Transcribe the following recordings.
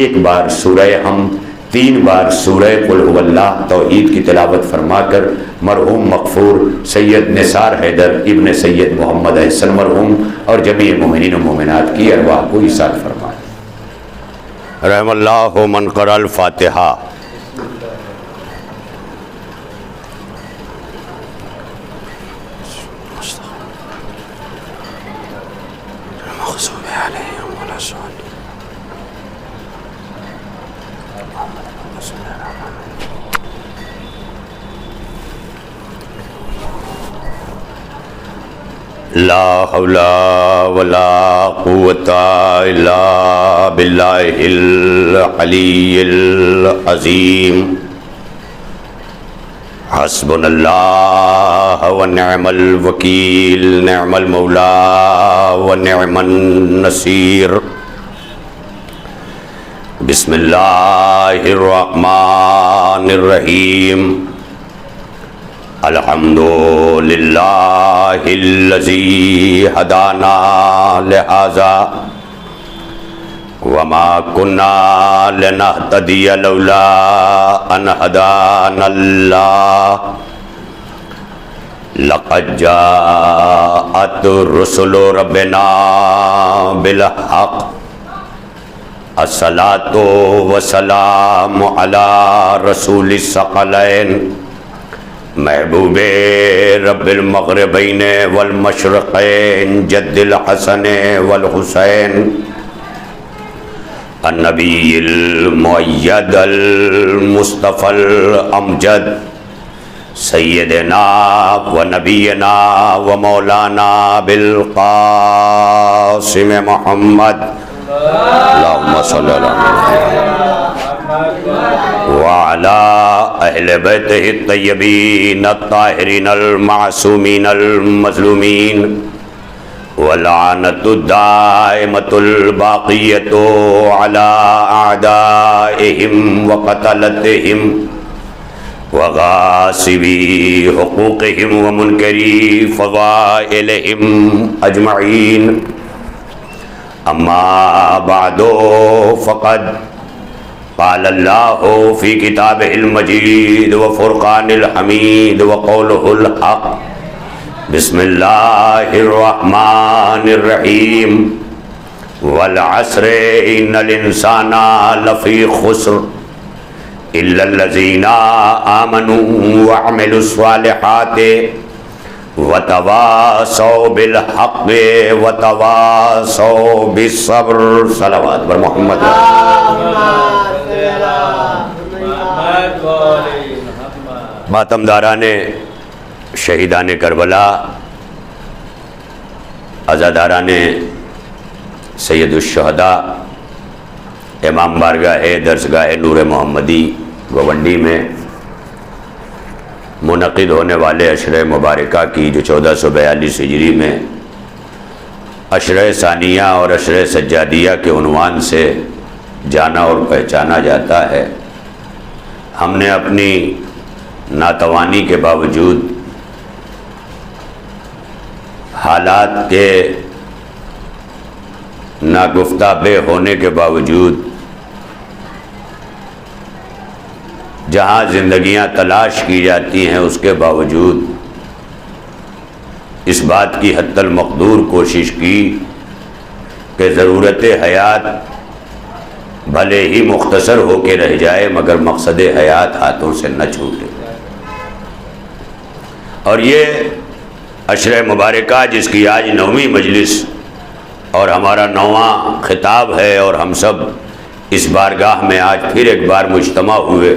ایک بار سورہ حمد، 3 بار سورہ قل هو اللہ توحید کی تلاوت فرما کر مرحوم مغفور سید نثار حیدر ابن سید محمد احسن مرحوم اور جمیع مومنین و مومنات کی ارواح کو ایصال فرمائے۔ رحم اللہ من قرأ الفاتحہ۔ لا حول ولا قوة الا باللہ العلی العظیم۔ حسبنا اللہ ونعم الوکیل، نعم المولا ونعم النصیر۔ بسم اللہ الرحمن الرحیم۔ الحمد للہ الذی ہدانا لہذا وما كنا لنهتدی لولا ان ہدانا اللہ۔ لقد جاءت رسل ربنا بالحق، الصلاة والسلام علی رسول الثقلین، محبوب رب المغربین والمشرقین، جد الحسن والحسین، النبی المؤید المصطفی الامجد، سیدنا و نبینا و مولانا بالقاسم محمد، اللہم صلی اللہ علیہ وعلى اہل بیتہ الطیبین الطاہرین المعصومین المظلومین، واللعنۃ الدائمۃ الباقیۃ علی اعدائہم وقتلتہم وغاصبی حقوقہم ومنکری فضائلہم اجمعین۔ اما بعد فقد قال اللہ فی کتابہ المجید وفرقان الحمید وقولہ الحق۔ بسم اللہ الرحمن الرحیم۔ والعصر ان الانسان لفی خسر الا الذین آمنوا وعملوا الصالحات وتواصوا بالحق وتواصوا بالصبر۔ صلوات پر محمد۔ ماتم داران شہیدان کربلا، عزاداران سید الشہداء، امام بارگاہ درسگاہ نور محمدی گوونڈی میں منعقد ہونے والے عشرہ مبارکہ کی جو 1442 ہجری میں عشرہ ثانیہ اور عشرہ سجادیہ کے عنوان سے جانا اور پہچانا جاتا ہے، ہم نے اپنی ناتوانی کے باوجود، حالات کے ناگفتہ بے ہونے کے باوجود، جہاں زندگیاں تلاش کی جاتی ہیں اس کے باوجود اس بات کی حتی المقدور کوشش کی کہ ضرورت حیات بھلے ہی مختصر ہو کے رہ جائے مگر مقصد حیات ہاتھوں سے نہ چھوٹے۔ اور یہ عشرہ مبارکہ جس کی آج 9ویں مجلس اور ہمارا 9واں خطاب ہے، اور ہم سب اس بارگاہ میں آج پھر ایک بار مجتمع ہوئے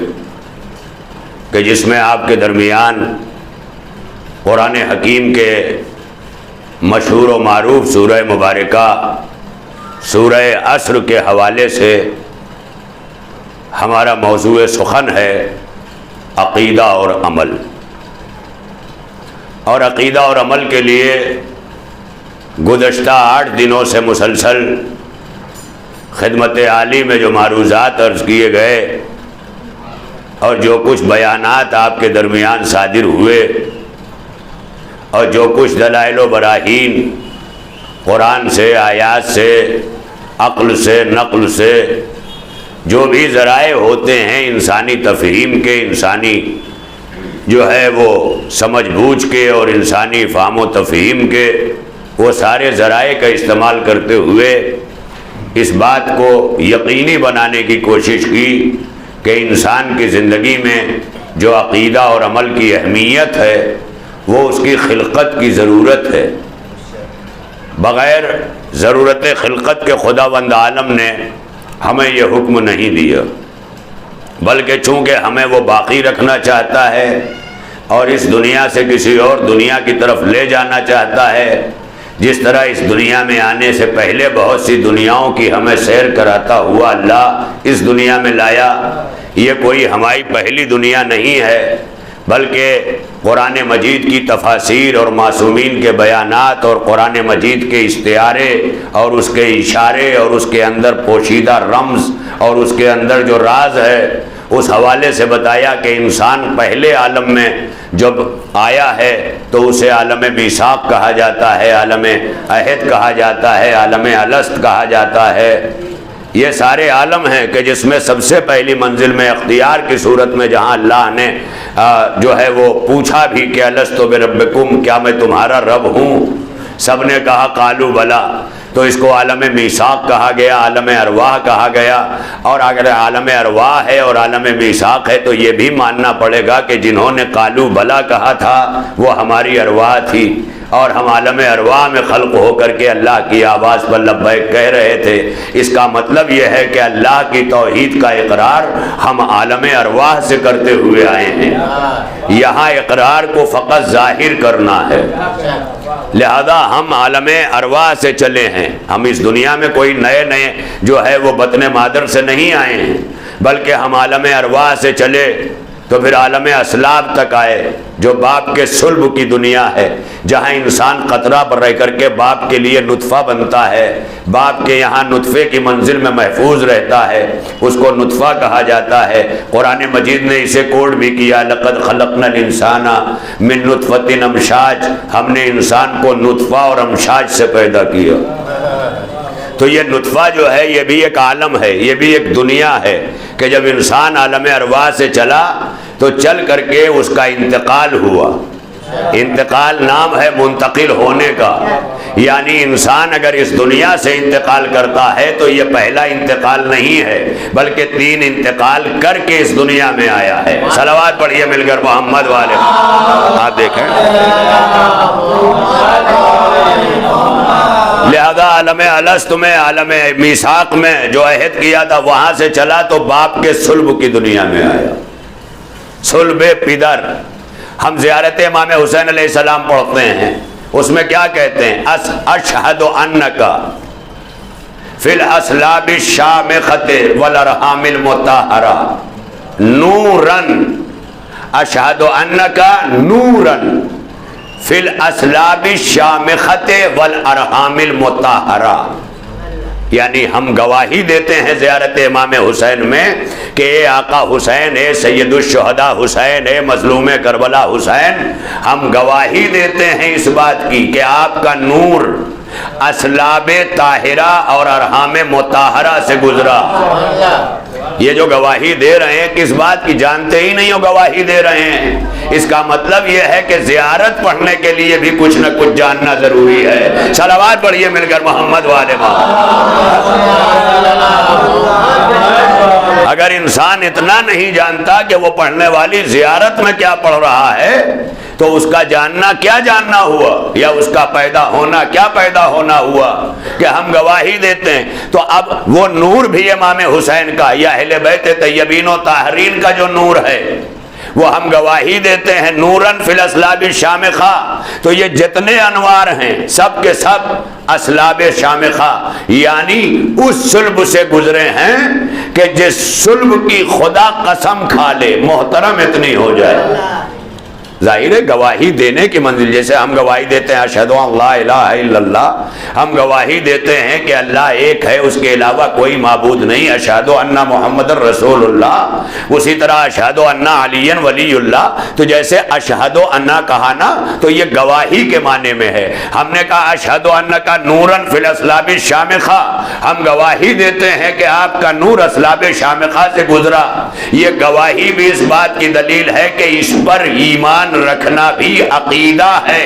کہ جس میں آپ کے درمیان قرآن حکیم کے مشہور و معروف سورہ مبارکہ سورہ عصر کے حوالے سے ہمارا موضوع سخن ہے عقیدہ اور عمل۔ اور عقیدہ اور عمل کے لیے گزشتہ 8 دنوں سے مسلسل خدمت عالی میں جو معروضات عرض کیے گئے اور جو کچھ بیانات آپ کے درمیان صادر ہوئے اور جو کچھ دلائل و براہین قرآن سے، آیات سے، عقل سے، نقل سے جو بھی ذرائع ہوتے ہیں انسانی تفہیم کے، انسانی جو ہے وہ سمجھ بوجھ کے اور انسانی فہم و تفہیم کے، وہ سارے ذرائع کا استعمال کرتے ہوئے اس بات کو یقینی بنانے کی کوشش کی کہ انسان کی زندگی میں جو عقیدہ اور عمل کی اہمیت ہے وہ اس کی خلقت کی ضرورت ہے۔ بغیر ضرورت خلقت کے خداوند عالم نے ہمیں یہ حکم نہیں دیا، بلکہ چونکہ ہمیں وہ باقی رکھنا چاہتا ہے اور اس دنیا سے کسی اور دنیا کی طرف لے جانا چاہتا ہے، جس طرح اس دنیا میں آنے سے پہلے بہت سی دنیاؤں کی ہمیں سیر کراتا ہوا اللہ اس دنیا میں لایا۔ یہ کوئی ہماری پہلی دنیا نہیں ہے، بلکہ قرآن مجید کی تفاسیر اور معصومین کے بیانات اور قرآن مجید کے استعارے اور اس کے اشارے اور اس کے اندر پوشیدہ رمز اور اس کے اندر جو راز ہے اس حوالے سے بتایا کہ انسان پہلے عالم میں جب آیا ہے تو اسے عالم میثاق کہا جاتا ہے، عالم عہد کہا جاتا ہے، عالم الست کہا جاتا ہے۔ یہ سارے عالم ہیں کہ جس میں سب سے پہلی منزل میں اختیار کی صورت میں جہاں اللہ نے جو ہے وہ پوچھا بھی کہ الست بربکم، کیا میں تمہارا رب ہوں؟ سب نے کہا قالوا بلا، تو اس کو عالم میثاق کہا گیا، عالم ارواح کہا گیا۔ اور اگر عالم ارواح ہے اور عالم میثاق ہے تو یہ بھی ماننا پڑے گا کہ جنہوں نے قالوا بلا کہا تھا وہ ہماری ارواح تھی، اور ہم عالم ارواح میں خلق ہو کر کے اللہ کی آواز پر لبیک کہہ رہے تھے۔ اس کا مطلب یہ ہے کہ اللہ کی توحید کا اقرار ہم عالم ارواح سے کرتے ہوئے آئے ہیں، یہاں اقرار کو فقط ظاہر کرنا ہے، لہذا ہم عالم ارواح سے چلے ہیں۔ ہم اس دنیا میں کوئی نئے جو ہے وہ بطن مادر سے نہیں آئے ہیں، بلکہ ہم عالم ارواح سے چلے تو پھر عالم اسلاب تک آئے، جو باپ کے صلب کی دنیا ہے، جہاں انسان قطرہ پر رہ کر کے باپ کے لیے نطفہ بنتا ہے، باپ کے یہاں نطفے کی منزل میں محفوظ رہتا ہے، اس کو نطفہ کہا جاتا ہے۔ قرآن مجید نے اسے کوڈ بھی کیا، لقد خلقنا الانسان من نطفۃ امشاج، ہم نے انسان کو نطفہ اور امشاج سے پیدا کیا۔ تو یہ نطفہ جو ہے یہ بھی ایک عالم ہے، یہ بھی ایک دنیا ہے کہ جب انسان عالم ارواح سے چلا تو چل کر کے اس کا انتقال ہوا۔ انتقال نام ہے منتقل ہونے کا، یعنی انسان اگر اس دنیا سے انتقال کرتا ہے تو یہ پہلا انتقال نہیں ہے، بلکہ 3 انتقال کر کے اس دنیا میں آیا ہے۔ صلوات پڑھیے مل کر محمد والے۔ آپ دیکھیں لہذا عالم الست میں، عالم میثاق میں جو عہد کیا تھا وہاں سے چلا تو باپ کے صلب کی دنیا میں آیا، صلب پدر۔ ہم زیارت امام حسین علیہ السلام پڑھتے ہیں، اس میں کیا کہتے ہیں؟ اشہد انک فی الاسلاب الشامخۃ والارحام المطہرہ نوراً، اشہد انک نوراً فی الاسلاب الشامخۃ والارحام المطہرہ، یعنی ہم گواہی دیتے ہیں زیارت امام حسین میں کہ اے آقا حسین، اے سید الشہداء حسین، اے مظلوم کربلا حسین، ہم گواہی دیتے ہیں اس بات کی کہ آپ کا نور اسلاب طاہرہ اور ارحام مطہرہ سے گزرا۔ یہ جو گواہی دے رہے ہیں کس بات کی؟ جانتے ہی نہیں ہو گواہی دے رہے ہیں۔ اس کا مطلب یہ ہے کہ زیارت پڑھنے کے لیے بھی کچھ نہ کچھ جاننا ضروری ہے۔ صلوات پڑھیے مل کر محمد والے اگر انسان اتنا نہیں جانتا کہ وہ پڑھنے والی زیارت میں کیا پڑھ رہا ہے تو اس کا جاننا کیا جاننا ہوا، یا اس کا پیدا ہونا کیا پیدا ہونا ہوا کہ ہم گواہی دیتے ہیں۔ تو اب وہ نور بھی امام حسین کا یا اہل بیت طیبین و طاہرین کا جو نور ہے وہ ہم گواہی دیتے ہیں نوراً فی الاسلاب الشامخہ۔ تو یہ جتنے انوار ہیں سب کے سب اسلاب شامخہ، یعنی اس صلب سے گزرے ہیں کہ جس صلب کی خدا قسم کھا لے، محترم اتنی ہو جائے ظاہر ہے گواہی دینے کی منزل، جیسے ہم گواہی دیتے ہیں اشہد ان لا الہ الا اللہ، ہم گواہی دیتے ہیں کہ اللہ ایک ہے، اس کے علاوہ کوئی معبود نہیں، اشہد ان محمد رسول اللہ، اسی طرح اشہد ان علی ولی اللہ۔ تو جیسے اشہد ان کہا نا تو یہ گواہی کے معنی میں ہے۔ ہم نے کہا اشہد ان کا نورن فی الاسلاب الشامخہ، ہم گواہی دیتے ہیں کہ آپ کا نور اسلاب شامخہ سے گزرا۔ یہ گواہی بھی اس بات کی دلیل ہے کہ اس پر ایمان رکھنا بھی عقیدہ ہے،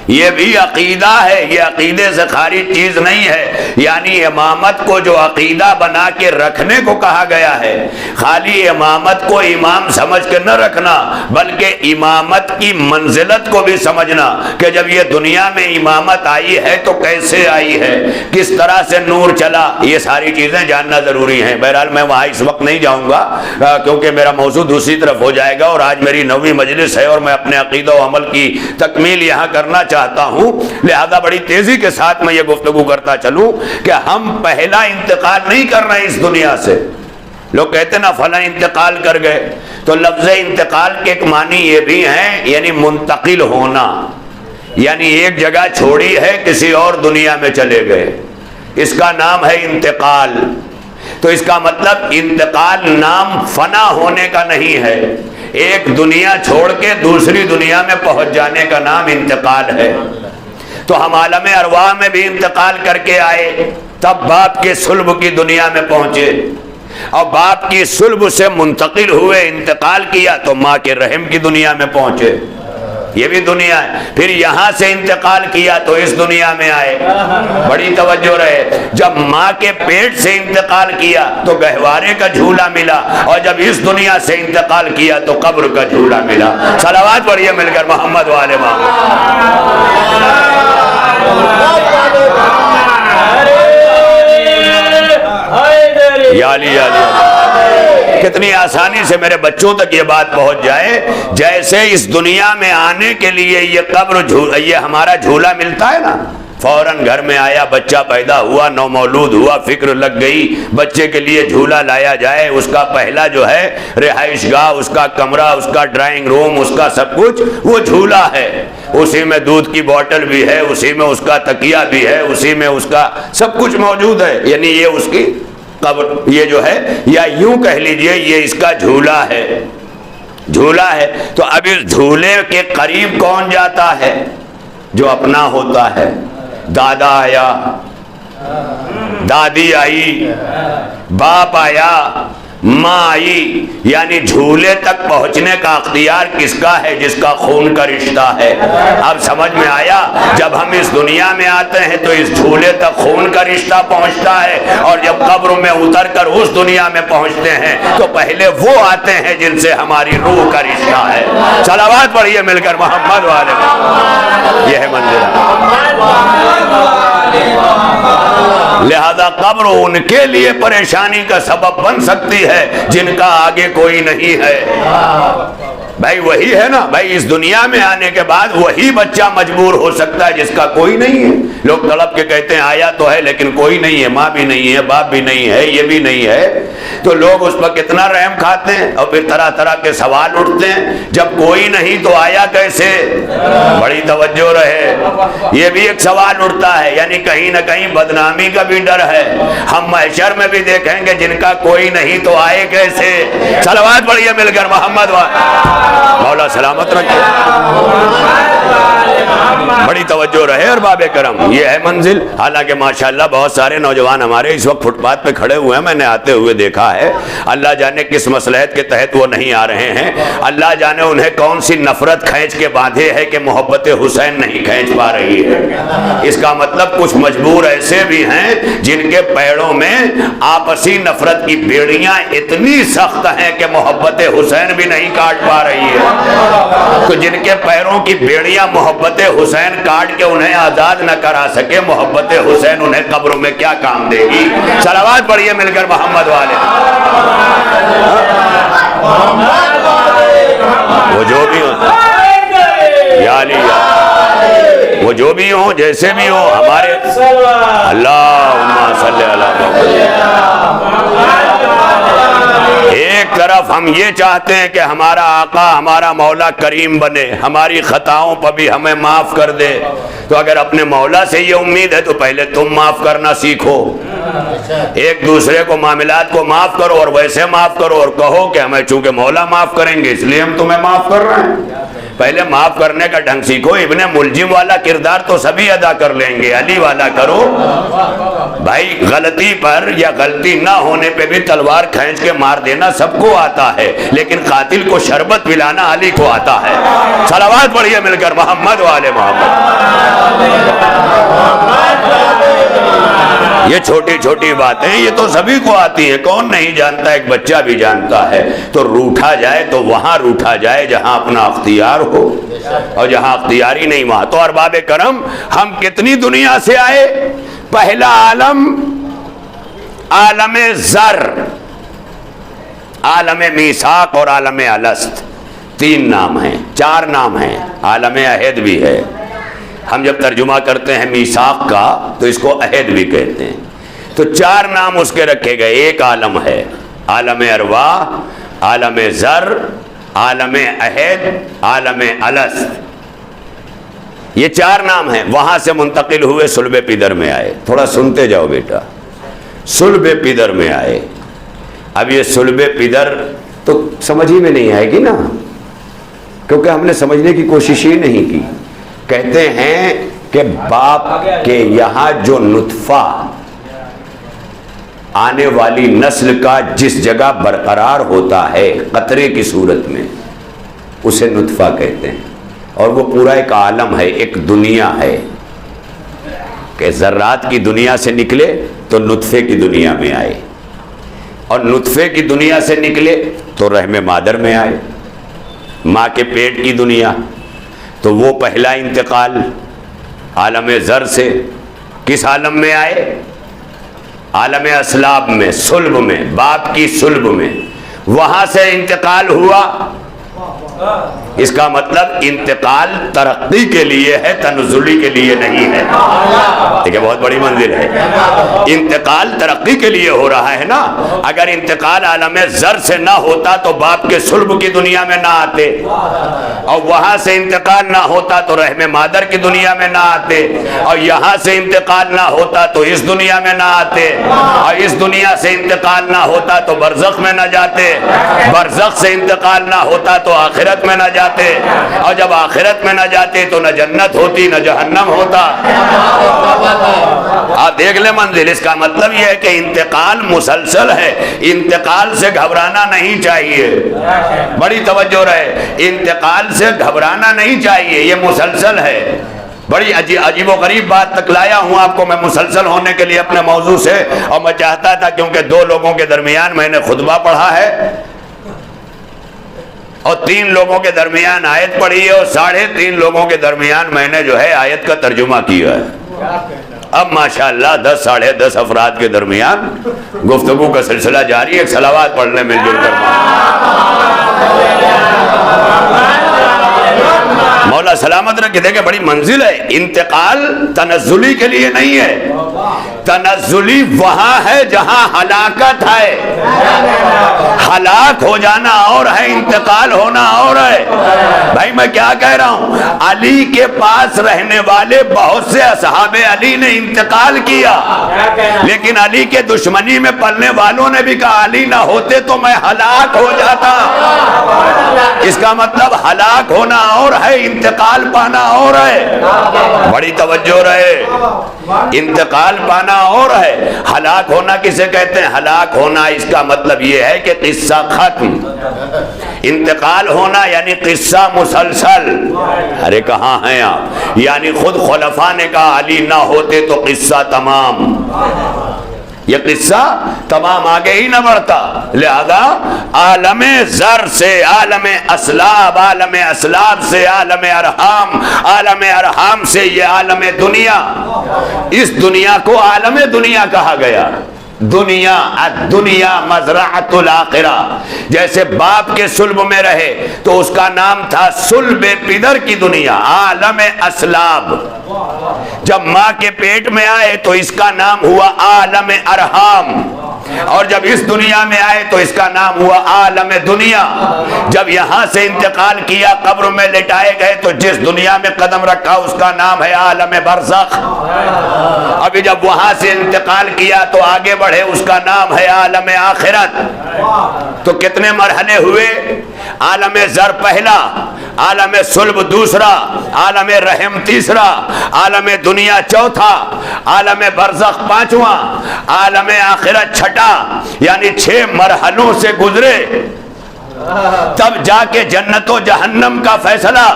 یہ بھی عقیدہ ہے، یہ عقیدے سے خارج چیز نہیں ہے۔ یعنی امامت کو جو عقیدہ بنا کے رکھنے کو کہا گیا ہے، خالی امامت کو امام سمجھ کے نہ رکھنا، بلکہ امامت کی منزلت کو بھی سمجھنا کہ جب یہ دنیا میں امامت آئی ہے تو کیسے آئی ہے، کس طرح سے نور چلا، یہ ساری چیزیں جاننا ضروری ہیں۔ بہرحال میں وہاں اس وقت نہیں جاؤں گا کیونکہ میرا موضوع دوسری طرف ہو جائے گا، اور آج میری 9ویں مجلس ہے اور میں اپنے عقیدہ و عمل کی تکمیل یہاں کرنا چاہتا ہوں، لہذا بڑی تیزی کے ساتھ میں یہ گفتگو کرتا چلوں کہ ہم پہلا انتقال نہیں کر رہے اس دنیا سے۔ لوگ کہتے ہیں نا فلاں انتقال کر گئے، تو لفظ انتقال کے ایک معنی یہ بھی ہیں یعنی منتقل ہونا، یعنی ایک جگہ چھوڑی ہے کسی اور دنیا میں چلے گئے، اس کا نام ہے انتقال۔ تو اس کا مطلب انتقال نام فنا ہونے کا نہیں ہے، ایک دنیا چھوڑ کے دوسری دنیا میں پہنچ جانے کا نام انتقال ہے۔ تو ہم عالم ارواح میں بھی انتقال کر کے آئے، تب باپ کے صلب کی دنیا میں پہنچے، اور باپ کی صلب سے منتقل ہوئے، انتقال کیا تو ماں کے رحم کی دنیا میں پہنچے، یہ بھی دنیا ہے۔ پھر یہاں سے انتقال کیا تو اس دنیا میں آئے، بڑی توجہ رہے۔ جب ماں کے پیٹ سے انتقال کیا تو گہوارے کا جھولا ملا، اور جب اس دنیا سے انتقال کیا تو قبر کا جھولا ملا۔ صلوات پڑھیے مل کر محمد والے یا علی یا علی۔ کتنی آسانی سے میرے بچوں تک یہ بات پہنچ جائے، جیسے اس دنیا میں آنے کے لیے یہ قبر یہ ہمارا جھولا ملتا ہے نا، فوراً گھر میں آیا، بچہ پیدا ہوا، نومولود ہوا، فکر لگ گئی بچے کے لیے جھولا لایا جائے، اس کا پہلا جو ہے رہائش گاہ، اس کا کمرہ، اس کا ڈرائنگ روم، اس کا سب کچھ وہ جھولا ہے، اسی میں دودھ کی بوتل بھی ہے، اسی میں اس کا تکیہ بھی ہے، اسی میں اس کا سب کچھ موجود ہے، یعنی یہ اس کی قبر، یہ جو ہے یا یوں کہہ لیجئے یہ اس کا جھولا ہے، جھولا ہے۔ تو اب اس جھولے کے قریب کون جاتا ہے؟ جو اپنا ہوتا ہے۔ دادا آیا، دادی آئی، باپ آیا، ماں آئی، یعنی جھولے تک پہنچنے کا اختیار کس کا ہے؟ جس کا خون کا رشتہ ہے۔ اب سمجھ میں آیا، جب ہم اس دنیا میں آتے ہیں تو اس جھولے تک خون کا رشتہ پہنچتا ہے، اور جب قبر میں اتر کر اس دنیا میں پہنچتے ہیں تو پہلے وہ آتے ہیں جن سے ہماری روح کا رشتہ ہے۔ صلوات پڑھیے مل کر محمد والے، یہ ہے منزل۔ لہذا قبر ان کے لیے پریشانی کا سبب بن سکتی ہے جن کا آگے کوئی نہیں ہے۔ بھائی وہی ہے نا، بھائی اس دنیا میں آنے کے بعد وہی بچہ مجبور ہو سکتا ہے جس کا کوئی نہیں ہے۔ لوگ تڑپ کے کہتے ہیں آیا تو ہے لیکن کوئی نہیں ہے، ماں بھی نہیں ہے، باپ بھی نہیں ہے، یہ بھی نہیں ہے، تو لوگ اس پر کتنا رحم کھاتے ہیں، اور پھر طرح طرح کے سوال اٹھتے ہیں، جب کوئی نہیں تو آیا کیسے؟ بڑی توجہ رہے، یہ بھی ایک سوال اٹھتا ہے، یعنی کہیں نہ کہیں بدنامی کا بھی ڈر ہے۔ ہم محشر میں بھی دیکھیں گے جن کا کوئی نہیں تو آئے کیسے؟ صلوات پڑھیے مل کر محمد مولا سلامت رکھے۔ بڑی توجہ رہے اور باب کرم، یہ ہے منزل۔ حالانکہ ماشاءاللہ بہت سارے نوجوان ہمارے اس وقت فٹ پاتھ پہ کھڑے ہوئے ہیں، میں نے آتے ہوئے دیکھا ہے، اللہ جانے کس مصلحت کے تحت وہ نہیں آ رہے ہیں، اللہ جانے انہیں کون سی نفرت کھینچ کے باندھے ہے کہ محبت حسین نہیں کھینچ پا رہی ہے۔ اس کا مطلب کچھ مجبور ایسے بھی ہیں جن کے پیڑوں میں آپسی نفرت کی بیڑیاں اتنی سخت ہیں کہ محبت حسین بھی نہیں کاٹ پا رہی ہے۔ تو جن کے پیروں کی بیڑیاں محبت حسین کاٹ کے انہیں آزاد نہ کرا سکے، محبت حسین انہیں قبر میں کیا کام دے گی؟ صلوات پڑھیے مل کر محمد والے۔ وہ جو بھی ہوں یا علی، وہ جو بھی ہوں جیسے بھی ہوں، ہمارے اللہم صلی اللہ علیہ وسلم، ایک طرف ہم یہ چاہتے ہیں کہ ہمارا آقا ہمارا مولا کریم بنے، ہماری خطاؤں پر بھی ہمیں معاف کر دے، تو اگر اپنے مولا سے یہ امید ہے تو پہلے تم معاف کرنا سیکھو، ایک دوسرے کو معاملات کو معاف کرو اور ویسے معاف کرو اور کہو کہ ہمیں چونکہ مولا معاف کریں گے اس لیے ہم تمہیں معاف کر رہے ہیں۔ پہلے معاف کرنے کا ڈھنگ سیکھو۔ ابن ملجم والا کردار تو سبھی ادا کر لیں گے، علی والا کرو بھائی۔ غلطی پر یا غلطی نہ ہونے پہ بھی تلوار کھینچ کے مار دینا سب کو آتا ہے، لیکن قاتل کو شربت پلانا علی کو آتا ہے۔ صلوات پڑھیے مل کر محمد و آل محمد۔ یہ چھوٹی چھوٹی باتیں یہ تو سبھی کو آتی ہیں، کون نہیں جانتا، ایک بچہ بھی جانتا ہے۔ تو روٹھا جائے تو وہاں روٹھا جائے جہاں اپنا اختیار ہو، اور جہاں اختیاری نہیں وہاں۔ تو ارباب کرم ہم کتنی دنیا سے آئے؟ پہلا عالم عالم ذر، عالم میثاق اور عالم الست، تین نام ہیں، چار نام ہیں، عالم عہد بھی ہے۔ ہم جب ترجمہ کرتے ہیں میثاق کا تو اس کو عہد بھی کہتے ہیں۔ تو چار نام اس کے رکھے گئے، ایک عالم ہے عالم ارواح، عالم ذر، عالم عہد، عالم الست، یہ چار نام ہیں۔ وہاں سے منتقل ہوئے صلب پدر میں آئے۔ تھوڑا سنتے جاؤ بیٹا، صلب پدر میں آئے۔ اب یہ صلب پدر تو سمجھ ہی میں نہیں آئے گی نا، کیونکہ ہم نے سمجھنے کی کوشش ہی نہیں کی۔ کہتے ہیں کہ باپ کے یہاں جو نطفہ آنے والی نسل کا جس جگہ برقرار ہوتا ہے قطرے کی صورت میں، اسے نطفہ کہتے ہیں۔ اور وہ پورا ایک عالم ہے، ایک دنیا ہے کہ ذرات کی دنیا سے نکلے تو نطفے کی دنیا میں آئے، اور نطفے کی دنیا سے نکلے تو رحم مادر میں آئے، ماں کے پیٹ کی دنیا۔ تو وہ پہلا انتقال عالم ذر سے کس عالم میں آئے؟ عالم اسلاب میں، صلب میں، باپ کی صلب میں، وہاں سے انتقال ہوا۔ اس کا مطلب انتقال ترقی کے لیے ہے، تنزلی کے لیے نہیں ہے۔ دیکھیں بہت بڑی منزل ہے، انتقال ترقی کے لیے ہو رہا ہے نا۔ اگر انتقال عالم ذر سے نہ ہوتا تو باپ کے صلب کی دنیا میں نہ آتے، اور وہاں سے انتقال نہ ہوتا تو رحم مادر کی دنیا میں نہ آتے، اور یہاں سے انتقال نہ ہوتا تو اس دنیا میں نہ آتے، اور اس دنیا سے انتقال نہ ہوتا تو برزخ میں نہ جاتے، برزخ سے انتقال نہ ہوتا تو آخرت میں نہ جاتے، اور جب آخرت میں نہ جاتے تو نہ جنت ہوتی نہ جہنم ہوتا۔ آپ دیکھ لیں منزل۔ اس کا مطلب یہ ہے کہ انتقال مسلسل ہے، انتقال سے گھبرانا نہیں چاہیے، بڑی توجہ رہے، انتقال سے گھبرانا نہیں چاہیے، یہ مسلسل ہے۔ بڑی عجیب و غریب بات تک لایا ہوں آپ کو میں مسلسل ہونے کے لیے اپنے موضوع سے، اور میں چاہتا تھا کیونکہ دو لوگوں کے درمیان میں نے خطبہ پڑھا ہے اور 3 لوگوں کے درمیان آیت پڑھی ہے، اور 3.5 لوگوں کے درمیان میں نے جو ہے آیت کا ترجمہ کیا ہے۔ اب ماشاءاللہ 10-10.5 افراد کے درمیان گفتگو کا سلسلہ جاری ہے۔ ایک صلوات پڑھ لیں مل جل کر۔ مولا سلامت رکھے۔ دیکھیں بڑی منزل ہے، انتقال تنزلی کے لیے نہیں ہے، تنزلی وہاں ہے جہاں ہلاکت ہے، ہلاک ہو جانا اور ہے، انتقال ہونا اور ہے۔ بھائی میں کیا کہہ رہا ہوں، علی کے پاس رہنے والے بہت سے اصحاب علی نے انتقال کیا، لیکن علی کے دشمنی میں پلنے والوں نے بھی کہا علی نہ ہوتے تو میں ہلاک ہو جاتا۔ اس کا مطلب ہلاک ہونا اور ہے، انتقال پانا اور ہے۔ بڑی توجہ رہے، انتقال پانا اور ہے، ہلاک ہونا کسے کہتے ہیں؟ ہلاک ہونا اس کا مطلب یہ ہے کہ قصہ ختم، انتقال ہونا یعنی قصہ مسلسل۔ ارے کہاں ہیں آپ؟ یعنی خود خلفاء نے کہا علی نہ ہوتے تو قصہ تمام، یہ قصہ تمام آگے ہی نہ بڑھتا۔ لہذا عالم ذر سے عالم اسلاب، عالم اسلاب سے عالم ارحام، عالم ارحام سے یہ عالم دنیا، اس دنیا کو عالم دنیا کہا گیا۔ دنیا، الدنیا مزرعۃ الآخرہ، جیسے باپ کے صلب میں رہے تو اس کا نام تھا صلب پدر کی دنیا، عالم اسلاب۔ جب ماں کے پیٹ میں آئے تو اس کا نام ہوا عالم ارحام۔ اور جب اس دنیا میں آئے تو اس کا نام ہوا عالم دنیا. جب یہاں سے انتقال کیا قبر میں لٹائے گئے تو جس دنیا میں قدم رکھا اس کا نام ہے عالم برزخ. ابھی جب وہاں سے انتقال کیا تو آگے بڑھے اس کا نام ہے عالم آخرت. تو کتنے مرحلے ہوئے؟ عالم زر پہلا، عالم صلب دوسرا، عالم رحم تیسرا، عالم دنیا چوتھا، عالم برزخ پانچواں، عالم آخرت چھٹا. یعنی 6 مرحلوں سے گزرے تب جا کے جنت و جہنم کا فیصلہ.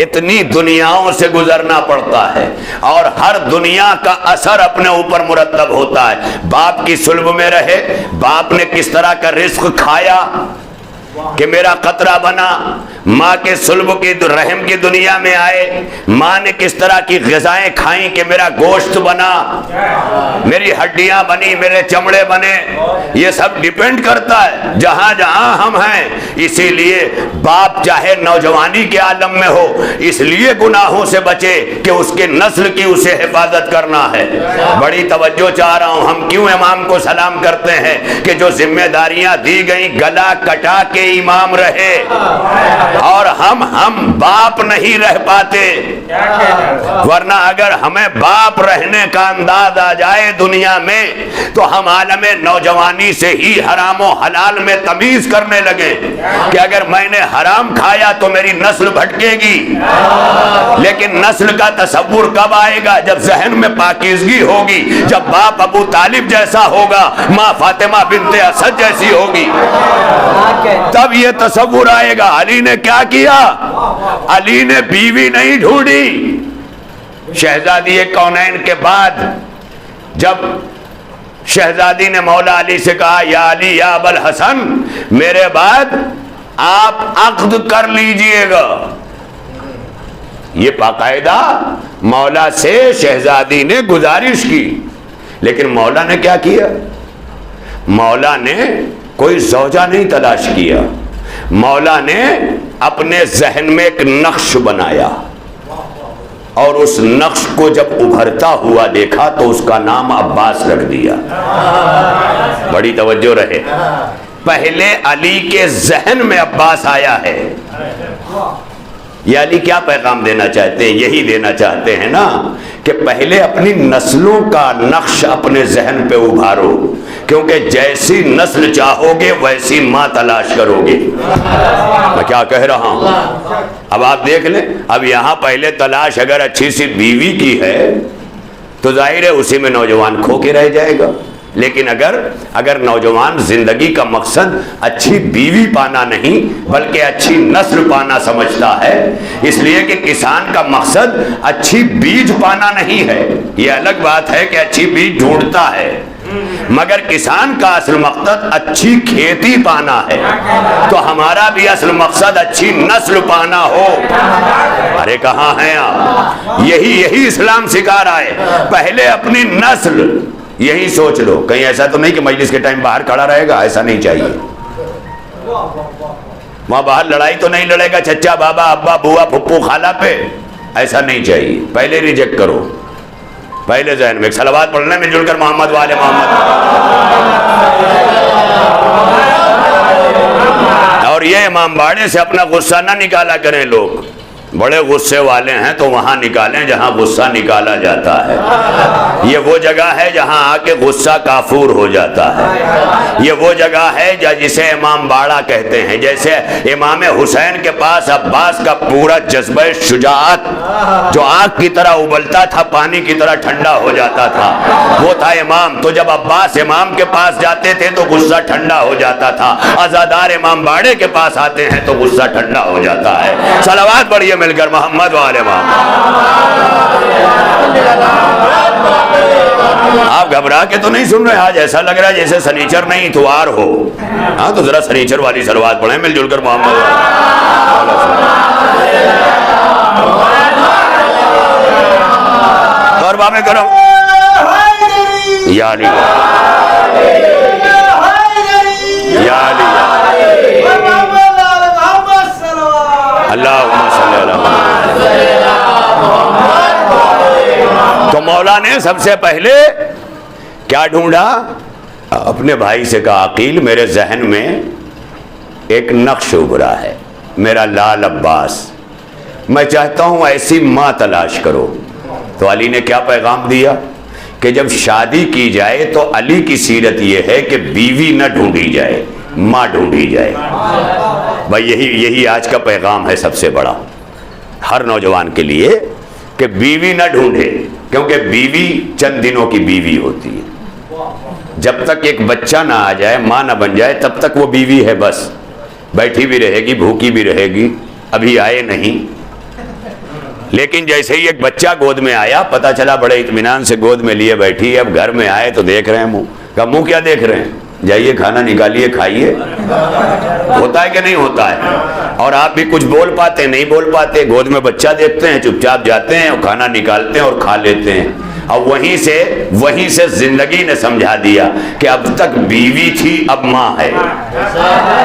اتنی دنیاؤں سے گزرنا پڑتا ہے اور ہر دنیا کا اثر اپنے اوپر مرتب ہوتا ہے. باپ کی صلب میں رہے، باپ نے کس طرح کا رزق کھایا کہ میرا قطرہ بنا. ماں کے صلب کی رحم کی دنیا میں آئے، ماں نے کس طرح کی غذائیں کھائیں کہ میرا گوشت بنا، میری ہڈیاں بنی، میرے چمڑے بنے. یہ سب ڈیپینڈ کرتا ہے جہاں جہاں ہم ہیں. اسی لیے باپ چاہے نوجوانی کے عالم میں ہو اس لیے گناہوں سے بچے کہ اس کے نسل کی اسے حفاظت کرنا ہے. بڑی توجہ چاہ رہا ہوں. ہم کیوں امام کو سلام کرتے ہیں کہ جو ذمہ داریاں دی گئیں گلا کٹا کے امام رہے، اور ہم باپ نہیں رہ پاتے. ورنہ اگر ہمیں باپ رہنے کا انداز آ جائے دنیا میں تو ہم عالم نوجوانی سے ہی حرام و حلال میں تمیز کرنے لگے کہ اگر میں نے حرام کھایا تو میری نسل بھٹکے گی. لیکن نسل کا تصور کب آئے گا؟ جب ذہن میں پاکیزگی ہوگی، جب باپ ابو طالب جیسا ہوگا، ماں فاطمہ بنت اسد جیسی ہوگی، تب یہ تصور آئے گا. علی نے کیا کیا؟ علی نے بیوی نہیں ڈھونڈی. شہزادی کونین کے بعد جب شہزادی نے مولا علی سے کہا یا علی یا ابو الحسن میرے بعد آپ عقد کر لیجئے گا، یہ باقاعدہ مولا سے شہزادی نے گزارش کی. لیکن مولا نے کیا کیا؟ مولا نے کوئی زوجہ نہیں تلاش کیا. مولا نے اپنے ذہن میں ایک نقش بنایا اور اس نقش کو جب ابھرتا ہوا دیکھا تو اس کا نام عباس رکھ دیا. بڑی توجہ رہے. پہلے علی کے ذہن میں عباس آیا ہے. یہ علی کیا پیغام دینا چاہتے ہیں؟ یہی دینا چاہتے ہیں نا کہ پہلے اپنی نسلوں کا نقش اپنے ذہن پہ ابھارو، کیونکہ جیسی نسل چاہو گے ویسی ماں تلاش کرو گے. میں کیا کہہ رہا ہوں؟ اب آپ دیکھ لیں. اب یہاں پہلے تلاش اگر اچھی سی بیوی کی ہے تو ظاہر ہے اسی میں نوجوان کھو کے رہ جائے گا. لیکن اگر نوجوان زندگی کا مقصد اچھی بیوی پانا نہیں بلکہ اچھی نسل پانا سمجھتا ہے، اس لیے کہ کسان کا مقصد اچھی بیج پانا نہیں ہے. یہ الگ بات ہے کہ اچھی بیج ڈھونڈتا ہے، مگر کسان کا اصل مقصد اچھی کھیتی پانا ہے. تو ہمارا بھی اصل مقصد اچھی نسل پانا ہو. ارے کہاں ہیں آپ؟ یہی اسلام سکھا رہا ہے. پہلے اپنی نسل. یہی سوچ لو. کہیں ایسا تو نہیں کہ مجلس کے ٹائم باہر کھڑا رہے گا، ایسا نہیں چاہیے. وہاں باہر لڑائی تو نہیں لڑے گا چچا بابا ابا بوا پھپھو خالہ پہ، ایسا نہیں چاہیے. پہلے ریجیکٹ کرو. پہلے ذہن میں ایک صلوات پڑھنا مل جل کر محمد والے محمد. اور یہ امام باڑے سے اپنا غصہ نہ نکالا کریں لوگ. بڑے غصے والے ہیں تو وہاں نکالیں جہاں غصہ نکالا جاتا ہے. یہ وہ جگہ ہے جہاں آ کے غصہ کافور ہو جاتا ہے. یہ وہ جگہ ہے جسے امام باڑہ کہتے ہیں. جیسے امام حسین کے پاس عباس کا پورا جذبہ شجاعت جو آگ کی طرح ابلتا تھا پانی کی طرح ٹھنڈا ہو جاتا تھا، وہ تھا امام. تو جب عباس امام کے پاس جاتے تھے تو غصہ ٹھنڈا ہو جاتا تھا. عزادار امام باڑے کے پاس آتے ہیں تو غصہ ٹھنڈا ہو جاتا ہے. صلوات پڑھیے مل کر محمد والے محمد. آپ گھبرا کے تو نہیں سن رہے؟ آج ایسا لگ رہا ہے جیسے سنیچر نہیں اتوار ہو. ہاں تو ذرا سنیچر والی صلوات پڑھیں مل جل کر محمد. اور بابے کرم یا علی یا علی اللہم صلی اللہ علیہ وسلم. تو مولا نے سب سے پہلے کیا ڈھونڈا؟ اپنے بھائی سے کہا عقیل میرے ذہن میں ایک نقش ابھرا ہے، میرا لال عباس، میں چاہتا ہوں ایسی ماں تلاش کرو۔ تو علی نے کیا پیغام دیا کہ جب شادی کی جائے تو علی کی سیرت یہ ہے کہ بیوی نہ ڈھونڈی جائے، ماں ڈھونڈی جائے۔ بھائی یہی آج کا پیغام ہے سب سے بڑا ہر نوجوان کے لیے، کہ بیوی نہ ڈھونڈے، کیونکہ بیوی چند دنوں کی بیوی ہوتی ہے۔ جب تک ایک بچہ نہ آ جائے، ماں نہ بن جائے، تب تک وہ بیوی ہے، بس بیٹھی بھی رہے گی، بھوکی بھی رہے گی، ابھی آئے نہیں۔ لیکن جیسے ہی ایک بچہ گود میں آیا، پتہ چلا بڑے اطمینان سے گود میں لیے بیٹھی ہے، اب گھر میں آئے تو دیکھ رہے ہیں منہ، کہا منہ کیا دیکھ رہے ہیں، جائیے کھانا نکالیے کھائیے۔ ہوتا ہے کہ نہیں ہوتا ہے؟ اور آپ بھی کچھ بول پاتے نہیں بول پاتے، گود میں بچہ دیکھتے ہیں، چپ چاپ جاتے ہیں اور کھانا نکالتے ہیں اور کھا لیتے ہیں۔ اب وہیں سے زندگی نے سمجھا دیا کہ اب تک بیوی تھی، اب ماں ہے۔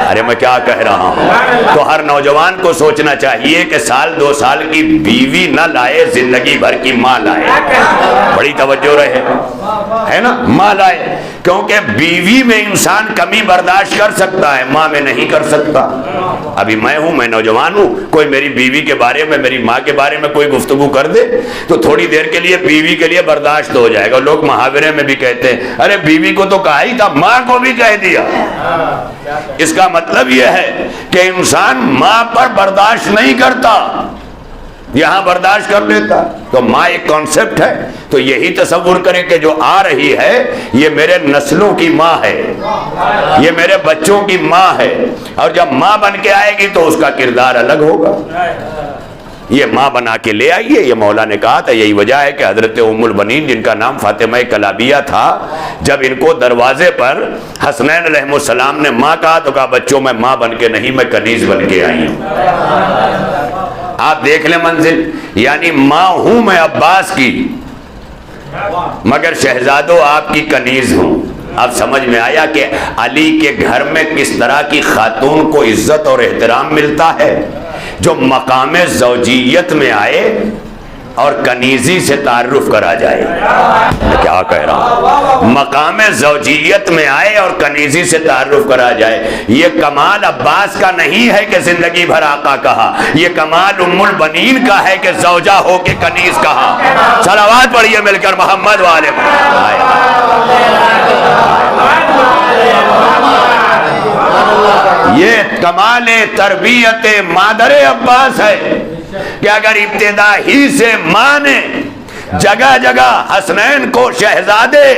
ارے میں کیا کہہ رہا ہوں؟ تو ہر نوجوان کو سوچنا چاہیے کہ سال 2 سال کی بیوی نہ لائے، زندگی بھر کی ماں لائے۔ بڑی توجہ رہے، ہے نا، ماں لائے، کیونکہ بیوی میں انسان کمی برداشت کر سکتا ہے، ماں میں نہیں کر سکتا۔ ابھی میں نوجوان ہوں، کوئی میری بیوی کے بارے میں، میری ماں کے بارے میں کوئی گفتگو کر دے تو تھوڑی دیر کے لیے بیوی کے لیے برداشت ہو جائے گا۔ لوگ محاورے میں بھی کہتے ہیں ارے بیوی کو تو کہا ہی تھا، ماں کو بھی کہہ دیا۔ اس کا مطلب یہ ہے کہ انسان ماں پر برداشت نہیں کرتا، یہاں برداشت کر لیتا۔ تو ماں ایک کانسیپٹ ہے، تو یہی تصور کریں کہ جو آ رہی ہے یہ میرے نسلوں کی ماں ہے، یہ میرے بچوں کی ماں ہے، اور جب ماں بن کے آئے گی تو اس کا کردار الگ ہوگا۔ یہ ماں بنا کے لے آئیے، یہ مولا نے کہا تھا۔ یہی وجہ ہے کہ حضرت ام البنین جن کا نام فاطمہ کلابیہ تھا، جب ان کو دروازے پر حسنین علیہ السلام نے ماں کہا تو کہا بچوں میں ماں بن کے نہیں، میں کنیز بن کے آئی ہوں۔ آپ دیکھ لیں منزل، یعنی ماں ہوں میں عباس کی، مگر شہزادوں آپ کی کنیز ہوں۔ اب سمجھ میں آیا کہ علی کے گھر میں کس طرح کی خاتون کو عزت اور احترام ملتا ہے، جو مقام زوجیت میں آئے اور کنیزی سے تعارف کرا جائے۔ میں کیا کہہ رہا ہوں؟ مقام زوجیت میں آئے اور کنیزی سے تعارف کرا جائے۔ یہ کمال عباس کا نہیں ہے کہ زندگی بھر آقا کہا، یہ کمال ام البنین کا ہے کہ زوجہ ہو کے کنیز کہا۔ صلوات پڑھیے مل کر محمد والے۔ یہ کمال تربیت مادر عباس ہے کہ اگر ابتدا ہی سے ماں نے جگہ جگہ حسنین کو شہزادے،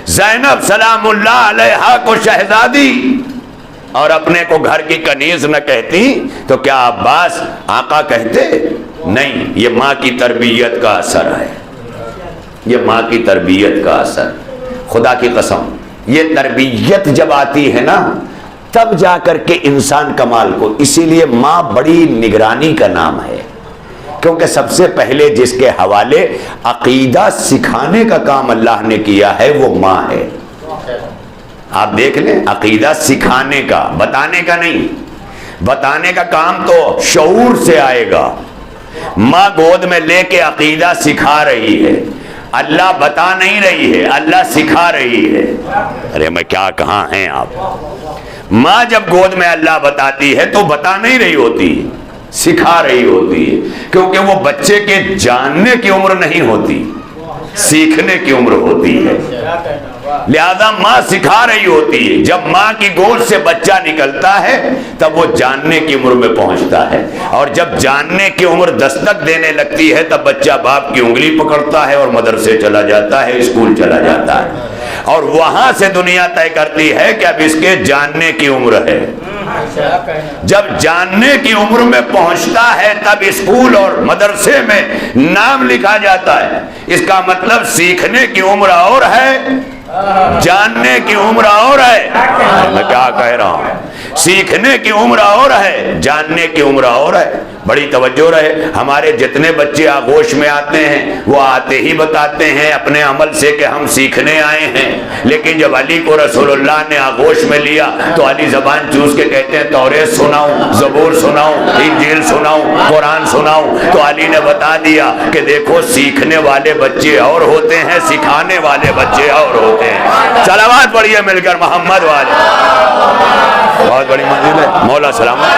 زینب سلام اللہ علیہا کو شہزادی، اور اپنے کو گھر کی کنیز نہ کہتی تو کیا عباس آقا کہتے؟ نہیں، یہ ماں کی تربیت کا اثر ہے، یہ ماں کی تربیت کا اثر۔ خدا کی قسم، یہ تربیت جب آتی ہے نا تب جا کر کے انسان کمال کو، اسی لیے ماں بڑی نگرانی کا نام ہے، کیونکہ سب سے پہلے جس کے حوالے عقیدہ سکھانے کا کام اللہ نے کیا ہے وہ ماں ہے۔ آپ دیکھ لیں، عقیدہ سکھانے کا، بتانے کا نہیں، بتانے کا کام تو شعور سے آئے گا۔ ماں گود میں لے کے عقیدہ سکھا رہی ہے، اللہ بتا نہیں رہی ہے، اللہ سکھا رہی ہے۔ ارے میں کیا کہاں ہیں آپ؟ ماں جب گود میں اللہ بتاتی ہے تو بتا نہیں رہی ہوتی، سکھا رہی ہوتی ہے، کیونکہ وہ بچے کے جاننے کی عمر نہیں ہوتی، سیکھنے کی عمر ہوتی ہے، لہذا ماں سکھا رہی ہوتی ہے۔ جب ماں کی گود سے بچہ نکلتا ہے تب وہ جاننے کی عمر میں پہنچتا ہے، اور جب جاننے کی عمر دستک دینے لگتی ہے تب بچہ باپ کی انگلی پکڑتا ہے اور مدرسے چلا جاتا ہے، اسکول چلا جاتا ہے، اور وہاں سے دنیا طے کرتی ہے کہ اب اس کے جاننے کی عمر ہے۔ جب جاننے کی عمر میں پہنچتا ہے تب اسکول اور مدرسے میں نام لکھا جاتا ہے۔ اس کا مطلب سیکھنے کی عمر اور ہے، جاننے کی عمر اور ہے۔ میں کیا کہہ رہا ہوں؟ سیکھنے کی عمر اور ہے، جاننے کی عمر اور ہے۔ بڑی توجہ رہے، ہمارے جتنے بچے آغوش میں آتے ہیں وہ آتے ہی بتاتے ہیں اپنے عمل سے کہ ہم سیکھنے آئے ہیں، لیکن جب علی کو رسول اللہ نے آغوش میں لیا تو علی زبان چوس کے کہتے ہیں توریت سناؤں، زبور سناؤں، انجیل سناؤں، قرآن سناؤں؟ تو علی نے بتا دیا کہ دیکھو سیکھنے والے بچے اور ہوتے ہیں، سکھانے والے بچے اور ہوتے ہیں۔ صلوات پڑھیے مل کر محمد والے، بہت بڑی منزل ہے۔ مولا سلامت۔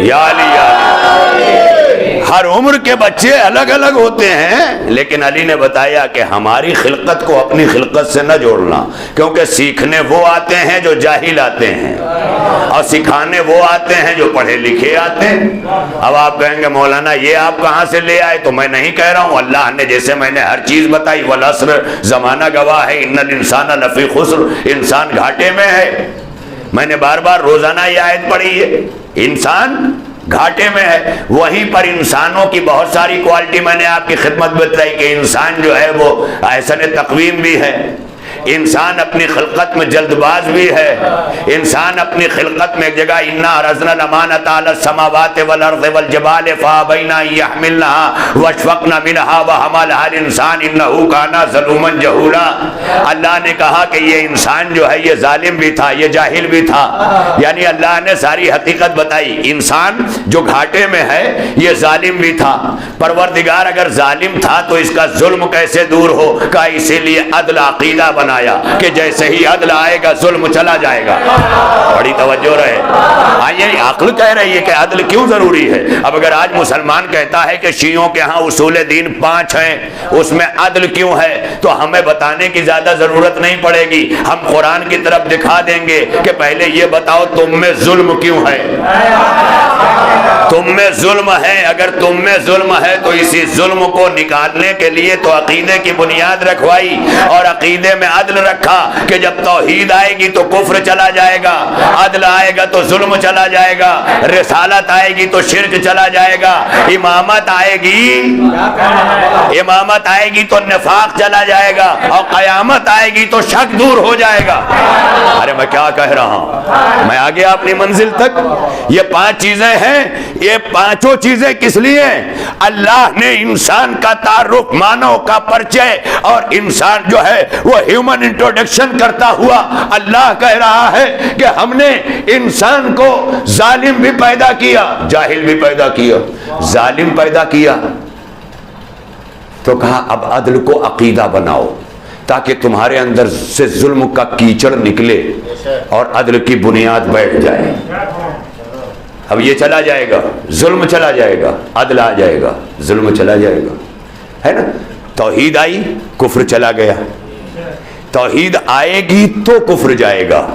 یا علی یا علی۔ ہر عمر کے بچے الگ الگ ہوتے ہیں، لیکن علی نے بتایا کہ ہماری خلقت کو اپنی خلقت سے نہ جوڑنا، کیونکہ سیکھنے وہ آتے ہیں جو جاہل آتے ہیں، اور سکھانے وہ آتے ہیں جو پڑھے لکھے آتے ہیں۔ اب آپ کہیں گے مولانا یہ آپ کہاں سے لے آئے؟ تو میں نہیں کہہ رہا ہوں، اللہ نے جیسے میں نے ہر چیز بتائی، والعصر، زمانہ گواہ ہے، ان الانسان لفی خسر، انسان گھاٹے میں ہے۔ میں نے بار بار روزانہ یہ آیت پڑھی ہے، انسان گھاٹے میں ہے۔ وہیں پر انسانوں کی بہت ساری کوالٹی میں نے آپ کی خدمت میں بتائی کہ انسان جو ہے وہ احسن تقویم بھی ہے، انسان اپنی خلقت میں جلد باز بھی ہے، انسان اپنی خلقت میں ایک جگہ انا عرضنا الامانۃ علی السماوات والارض والجبال فابین ان یحملنها واشفقن منها وحملها الانسان انه کان ظلوما جہولا۔ اللہ نے کہا کہ یہ انسان جو ہے یہ ظالم بھی تھا، یہ جاہل بھی تھا، یعنی اللہ نے ساری حقیقت بتائی۔ انسان جو گھاٹے میں ہے یہ ظالم بھی تھا، پروردگار اگر ظالم تھا تو اس کا ظلم کیسے دور ہو؟ کہا اسی لیے عدل عقیدہ بنایا کہ جیسے ہی عدل آئے گا ظلم چلا جائے گا۔ بڑی توجہ رہے، آئیے عقل کہہ رہی ہے کہ عدل کیوں ضروری ہے۔ اب اگر آج مسلمان کہتا ہے کہ شیعوں کے ہاں اصول دین 5 ہیں، اس میں عدل کیوں ہے، تو ہمیں بتانے کی زیادہ ضرورت نہیں پڑے گی، ہم قرآن کی طرف دکھا دیں گے کہ پہلے یہ بتاؤ تم میں ظلم کیوں ہے۔ تم میں ظلم ہے، اگر تم میں ظلم ہے تو اسی ظلم کو نکالنے کے لیے تو عقیدے کی بنیاد رکھوائی، اور عقیدے میں عدل رکھا کہ جب توحید آئے گی تو کفر چلا جائے گا، عدل آئے گا تو ظلم چلا جائے گا، رسالت آئے گی تو شرک چلا جائے گا، امامت آئے گی تو نفاق چلا جائے گا، اور قیامت آئے گی تو شک دور ہو جائے گا۔ ارے میں کیا کہہ رہا ہوں، میں آگے اپنی منزل تک۔ یہ 5 چیزیں ہیں، یہ 5 چیزیں کس لیے؟ اللہ نے انسان کا تعارف، مانو کا پرچے، اور انسان جو ہے وہ ہیومن انٹروڈکشن کرتا ہوا اللہ کہہ رہا ہے کہ ہم نے انسان کو ظالم بھی پیدا کیا، جاہل بھی پیدا کیا، ظالم پیدا کیا، تو کہا اب عدل کو عقیدہ بناؤ تاکہ تمہارے اندر سے ظلم کا کیچڑ نکلے اور عدل کی بنیاد بیٹھ جائے۔ اب یہ چلا جائے گا، ظلم چلا جائے گا، عدل آ جائے گا، ظلم چلا جائے گا، ہے نا۔ توحید آئی، کفر چلا گیا، توحید آئے گی تو کفر جائے گا،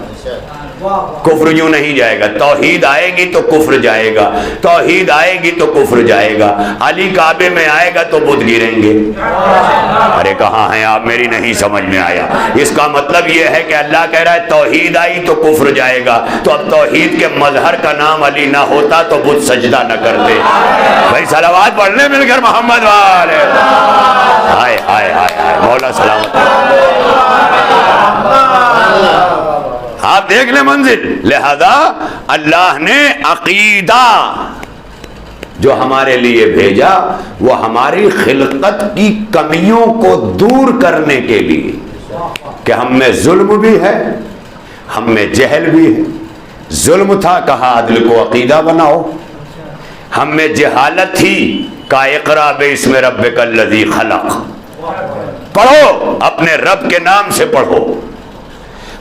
کفر یوں نہیں جائے گا، توحید آئے گی تو کفر جائے گا، توحید آئے گی تو کفر جائے گا۔ علی کعبے میں آئے گا تو بت گریں گے۔ ارے کہاں ہیں آپ، میری نہیں سمجھ میں آیا۔ اس کا مطلب یہ ہے کہ اللہ کہہ رہا ہے توحید آئی تو کفر جائے گا، تو اب توحید کے مظہر کا نام علی نہ ہوتا تو بت سجدہ نہ کرتے۔ بھائی صلوات پڑھنے مل کر محمد والے، ہائے ہائے ہائے، مولا سلامت۔ آپ دیکھ لیں منزل۔ لہذا اللہ نے عقیدہ جو ہمارے لیے بھیجا وہ ہماری خلقت کی کمیوں کو دور کرنے کے لیے کہ ہم میں ظلم بھی ہے، ہم میں جہل بھی ہے۔ ظلم تھا، کہا عدل کو عقیدہ بناؤ۔ ہم میں جہالت تھی، کہا اقرا باسم ربک الذی خلق، پڑھو اپنے رب کے نام سے پڑھو۔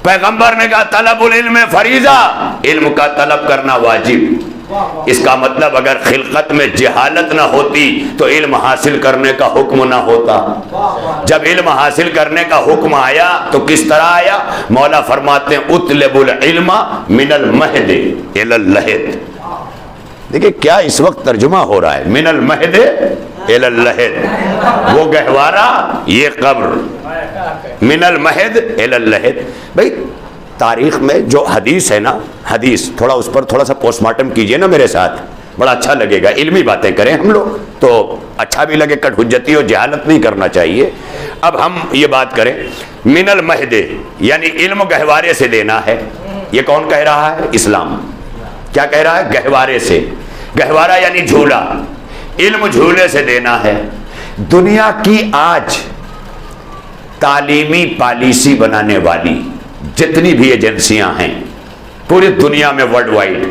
پیغمبر نے کہا طلب العلم فریضہ، علم کا طلب کرنا واجب۔ اس کا مطلب اگر خلقت میں جہالت نہ ہوتی تو علم حاصل کرنے کا حکم نہ ہوتا۔ جب علم حاصل کرنے کا حکم آیا تو کس طرح آیا؟ مولا فرماتے ہیں اطلب العلم من المہد الی اللحد۔ دیکھیں کیا اس وقت ترجمہ ہو رہا ہے، من المہد الی اللحد، وہ گہوارہ یہ قبر، من المہد الی اللحد۔ بھئی تاریخ میں جو حدیث ہے نا، حدیث تھوڑا اس پر تھوڑا سا پوسٹ مارٹم کیجئے نا میرے ساتھ، بڑا اچھا لگے گا۔ علمی باتیں کریں ہم لوگ تو اچھا بھی لگے، کٹ حجتی اور جہالت نہیں کرنا چاہیے۔ اب ہم یہ بات کریں من المہد یعنی علم گہوارے سے دینا ہے، یہ کون کہہ رہا ہے؟ اسلام۔ کیا کہہ رہا ہے؟ گہوارے سے۔ گہوارہ یعنی جھولا، علم جھولے سے دینا ہے۔ دنیا کی آج تعلیمی پالیسی بنانے والی جتنی بھی ایجنسیاں ہیں پوری دنیا میں ورلڈ وائڈ،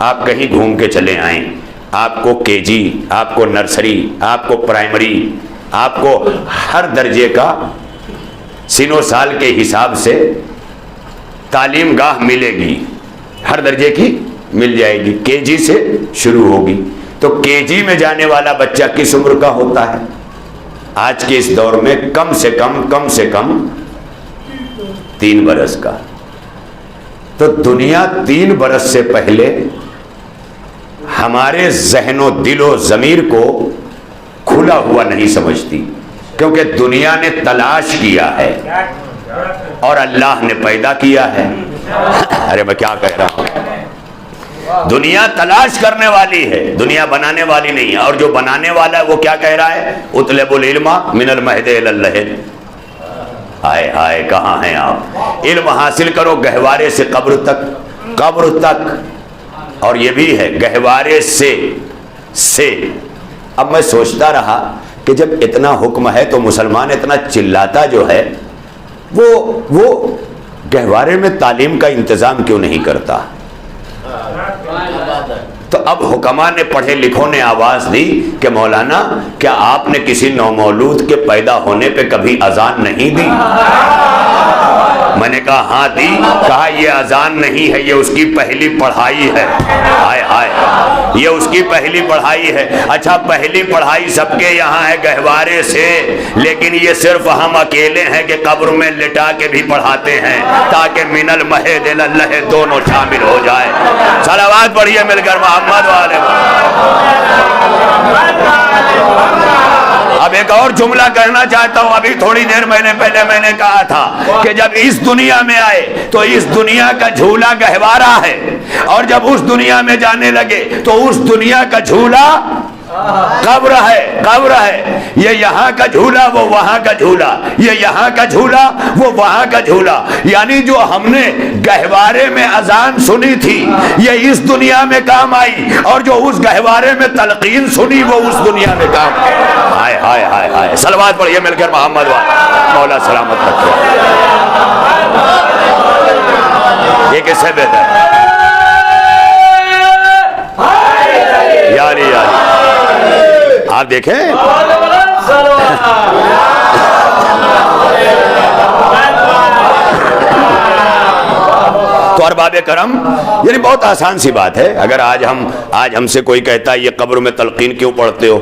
آپ کہیں گھوم کے چلے آئیں، آپ کو کے جی، آپ کو نرسری، آپ کو پرائمری، آپ کو ہر درجے کا سنو سال کے حساب سے تعلیم گاہ ملے گی، ہر درجے کی مل جائے گی، کے جی سے شروع ہوگی۔ تو کے جی میں جانے والا بچہ کس عمر کا ہوتا ہے؟ آج کے اس دور میں کم سے کم 3 برس کا۔ تو دنیا 3 برس سے پہلے ہمارے ذہن و دل و ضمیر کو کھلا ہوا نہیں سمجھتی، کیونکہ دنیا نے تلاش کیا ہے اور اللہ نے پیدا کیا ہے۔ ارے میں کیا کہہ رہا ہوں؟ دنیا تلاش کرنے والی ہے، دنیا بنانے والی نہیں ہے۔ اور جو بنانے والا ہے وہ کیا کہہ رہا ہے؟ اطلب العلم من المہد الی اللحد۔ ہائے ہائے کہاں ہیں آپ؟ علم حاصل کرو گہوارے سے قبر تک، قبر تک۔ اور یہ بھی ہے گہوارے سے۔ اب میں سوچتا رہا کہ جب اتنا حکم ہے تو مسلمان اتنا چلاتا جو ہے وہ گہوارے میں تعلیم کا انتظام کیوں نہیں کرتا؟ تو اب حکماء نے، پڑھے لکھوں نے آواز دی کہ مولانا کیا آپ نے کسی نومولود کے پیدا ہونے پہ کبھی اذان نہیں دی؟ میں نے کہا ہاں دی۔ کہا یہ اذان نہیں ہے، یہ اس کی پہلی پڑھائی ہے۔ ہائے ہائے، یہ اس کی پہلی پڑھائی ہے۔ اچھا پہلی پڑھائی سب کے یہاں ہے گہوارے سے، لیکن یہ صرف ہم اکیلے ہیں کہ قبر میں لٹا کے بھی پڑھاتے ہیں تاکہ من المہد الی اللحد دونوں شامل ہو جائے۔ صلوات پڑھیے مل کر محمد والے۔ اب ایک اور جملہ کہنا چاہتا ہوں، ابھی تھوڑی دیر پہلے میں نے کہا تھا کہ جب اس دنیا میں آئے تو اس دنیا کا جھولا گہوارہ ہے، اور جب اس دنیا میں جانے لگے تو اس دنیا کا جھولا قبر ہے۔ یہ یہاں کا جھولا وہ وہاں کا جھولا، یہ یہاں کا جھولا وہ وہاں کا جھولا۔ یعنی جو ہم نے گہوارے میں اذان سنی تھی یہ اس دنیا میں کام آئی، اور جو اس گہوارے میں تلقین سنی وہ اس دنیا میں کام آئی۔ ہائے ہائے ہائے ہائے، صلوات پڑھیے مل کر محمد مولا سلامت رکھے۔ یہ کس سے بہتر ہے؟ یاری آپ دیکھیں تو ارباب کرم، یعنی بہت آسان سی بات ہے۔ اگر آج ہم سے کوئی کہتا ہے یہ قبر میں تلقین کیوں پڑھتے ہو،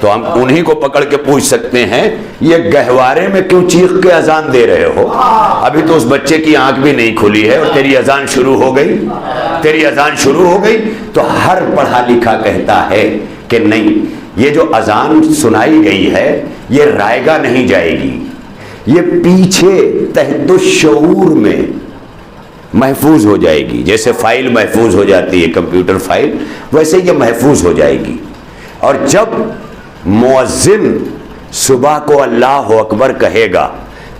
تو ہم انہی کو پکڑ کے پوچھ سکتے ہیں یہ گہوارے میں کیوں چیخ کے اذان دے رہے ہو؟ ابھی تو اس بچے کی آنکھ بھی نہیں کھلی ہے اور تیری اذان شروع ہو گئی۔ تو ہر پڑھا لکھا کہتا ہے کہ نہیں، یہ جو اذان سنائی گئی ہے یہ رائے گاہ نہیں جائے گی، یہ پیچھے تحت الشعور میں محفوظ ہو جائے گی۔ جیسے فائل محفوظ ہو جاتی ہے کمپیوٹر فائل، ویسے یہ محفوظ ہو جائے گی۔ اور جب مؤذن صبح کو اللہ اکبر کہے گا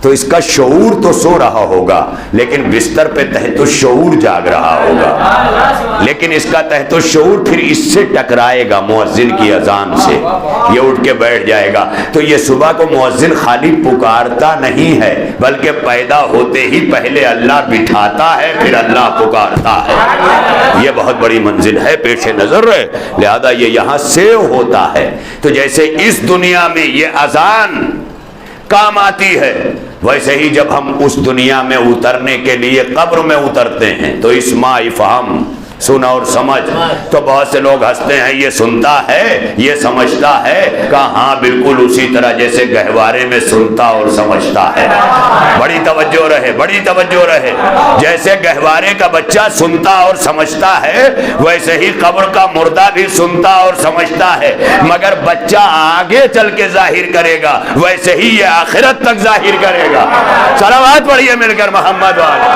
تو اس کا شعور تو سو رہا ہوگا لیکن بستر پہ تحت الشعور جاگ رہا ہوگا، لیکن اس کا تحت الشعور پھر اس سے ٹکرائے گا مؤذن کی اذان سے، یہ اٹھ کے بیٹھ جائے گا۔ تو یہ صبح کو مؤذن خالی پکارتا نہیں ہے بلکہ پیدا ہوتے ہی پہلے اللہ بٹھاتا ہے پھر اللہ پکارتا ہے۔ یہ بہت بڑی منزل ہے، پیش نظر رہے، لہذا یہ یہاں سیو ہوتا ہے۔ تو جیسے اس دنیا میں یہ اذان کام آتی ہے، ویسے ہی جب ہم اس دنیا میں اترنے کے لیے قبر میں اترتے ہیں تو اسمع افہم، سنا اور سمجھ۔ تو بہت سے لوگ ہنستے ہیں، یہ سنتا ہے یہ سمجھتا ہے، کہا ہاں بالکل اسی طرح جیسے گہوارے میں سنتا اور سمجھتا ہے۔ بڑی توجہ رہے، جیسے گہوارے کا بچہ سنتا اور سمجھتا ہے ویسے ہی قبر کا مردہ بھی سنتا اور سمجھتا ہے، مگر بچہ آگے چل کے ظاہر کرے گا ویسے ہی یہ آخرت تک ظاہر کرے گا۔ صلوات پڑھیے مل کر محمد والے۔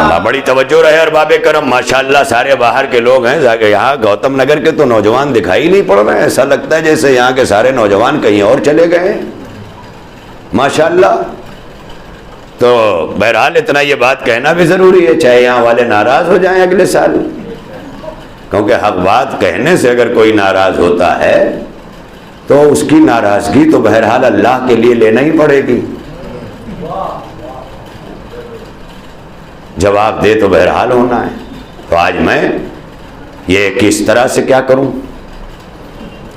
اللہ بڑی توجہ رہے ارباب کرم، ماشاءاللہ سارے باہر کے لوگ ہیں، یہاں گوتم نگر کے تو نوجوان دکھائی نہیں پڑ رہے ہیں، ایسا لگتا ہے جیسے یہاں کے سارے نوجوان کہیں اور چلے گئے ہیں ماشاءاللہ۔ تو بہرحال اتنا یہ بات کہنا بھی ضروری ہے، چاہے یہاں والے ناراض ہو جائیں اگلے سال، کیونکہ حق بات کہنے سے اگر کوئی ناراض ہوتا ہے تو اس کی ناراضگی تو بہرحال اللہ کے لیے لینا ہی پڑے گی، جواب دے تو بہرحال ہونا ہے۔ تو آج میں یہ کس طرح سے کیا کروں،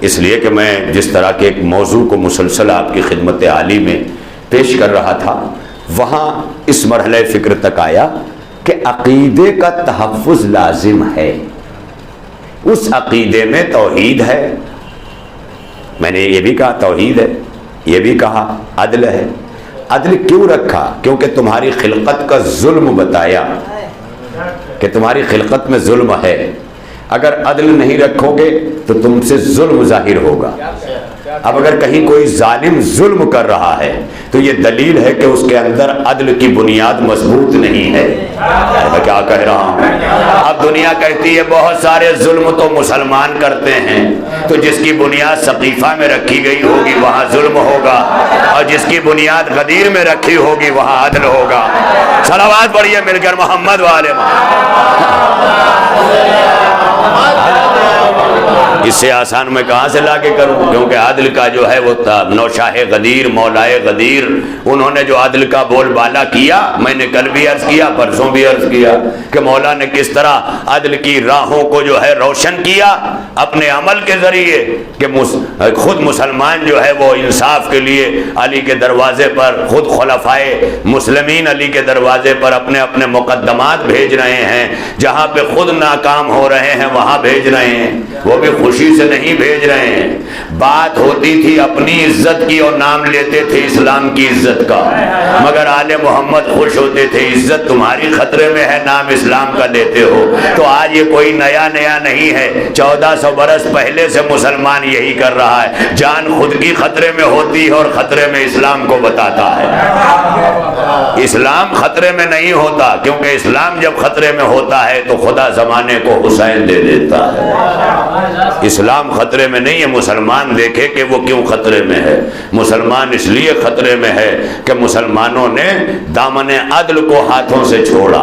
اس لیے کہ میں جس طرح کے ایک موضوع کو مسلسل آپ کی خدمت عالی میں پیش کر رہا تھا، وہاں اس مرحلہ فکر تک آیا کہ عقیدے کا تحفظ لازم ہے، اس عقیدے میں توحید ہے، میں نے یہ بھی کہا توحید ہے، یہ بھی کہا عدل ہے۔ عدل کیوں رکھا؟ کیونکہ تمہاری خلقت کا ظلم بتایا کہ تمہاری خلقت میں ظلم ہے، اگر عدل نہیں رکھو گے تو تم سے ظلم ظاہر ہوگا۔ اب اگر کہیں کوئی ظالم ظلم کر رہا ہے تو یہ دلیل ہے کہ اس کے اندر عدل کی بنیاد مضبوط نہیں ہے۔ میں کیا کہہ رہا ہوں؟ اب دنیا کہتی ہے بہت سارے ظلم تو مسلمان کرتے ہیں، تو جس کی بنیاد سقیفہ میں رکھی گئی ہوگی وہاں ظلم ہوگا، اور جس کی بنیاد غدیر میں رکھی ہوگی وہاں عدل ہوگا۔ صلوات پڑھیے مل کر محمد والے اس سے آسان میں کہاں سے لا کے کروں، کیونکہ عدل کا جو ہے وہ نوشاہ غدیر مولائے غدیر، انہوں نے جو عدل کا بول بالا کیا، میں نے کل بھی عرض کیا پرسوں بھی عرض کیا کہ مولا نے کس طرح عدل کی راہوں کو جو ہے روشن کیا اپنے عمل کے ذریعے، کہ خود مسلمان جو ہے وہ انصاف کے لیے علی کے دروازے پر، خود خلفائے مسلمین علی کے دروازے پر اپنے اپنے مقدمات بھیج رہے ہیں، جہاں پہ خود ناکام ہو رہے ہیں وہاں بھیج رہے ہیں، وہ بھی خوشی سے نہیں بھیج رہے ہیں۔ بات ہوتی تھی اپنی عزت کی اور نام لیتے تھے اسلام کی عزت کا، مگر آل محمد خوش ہوتے تھے عزت تمہاری خطرے میں ہے، نام اسلام کا لیتے ہو۔ تو آج یہ کوئی نیا نہیں ہے، 1400 برس پہلے سے مسلمان یہی کر رہا ہے، جان خود کی خطرے میں ہوتی ہے اور خطرے میں اسلام کو بتاتا ہے۔ اسلام خطرے میں نہیں ہوتا، کیونکہ اسلام جب خطرے میں ہوتا ہے تو خدا زمانے کو حسین دے دیتا ہے۔ اسلام خطرے میں نہیں ہے، مسلمان دیکھے کہ وہ کیوں خطرے میں ہے۔ مسلمان اس لیے خطرے میں ہے کہ مسلمانوں نے دامن عدل کو ہاتھوں سے چھوڑا،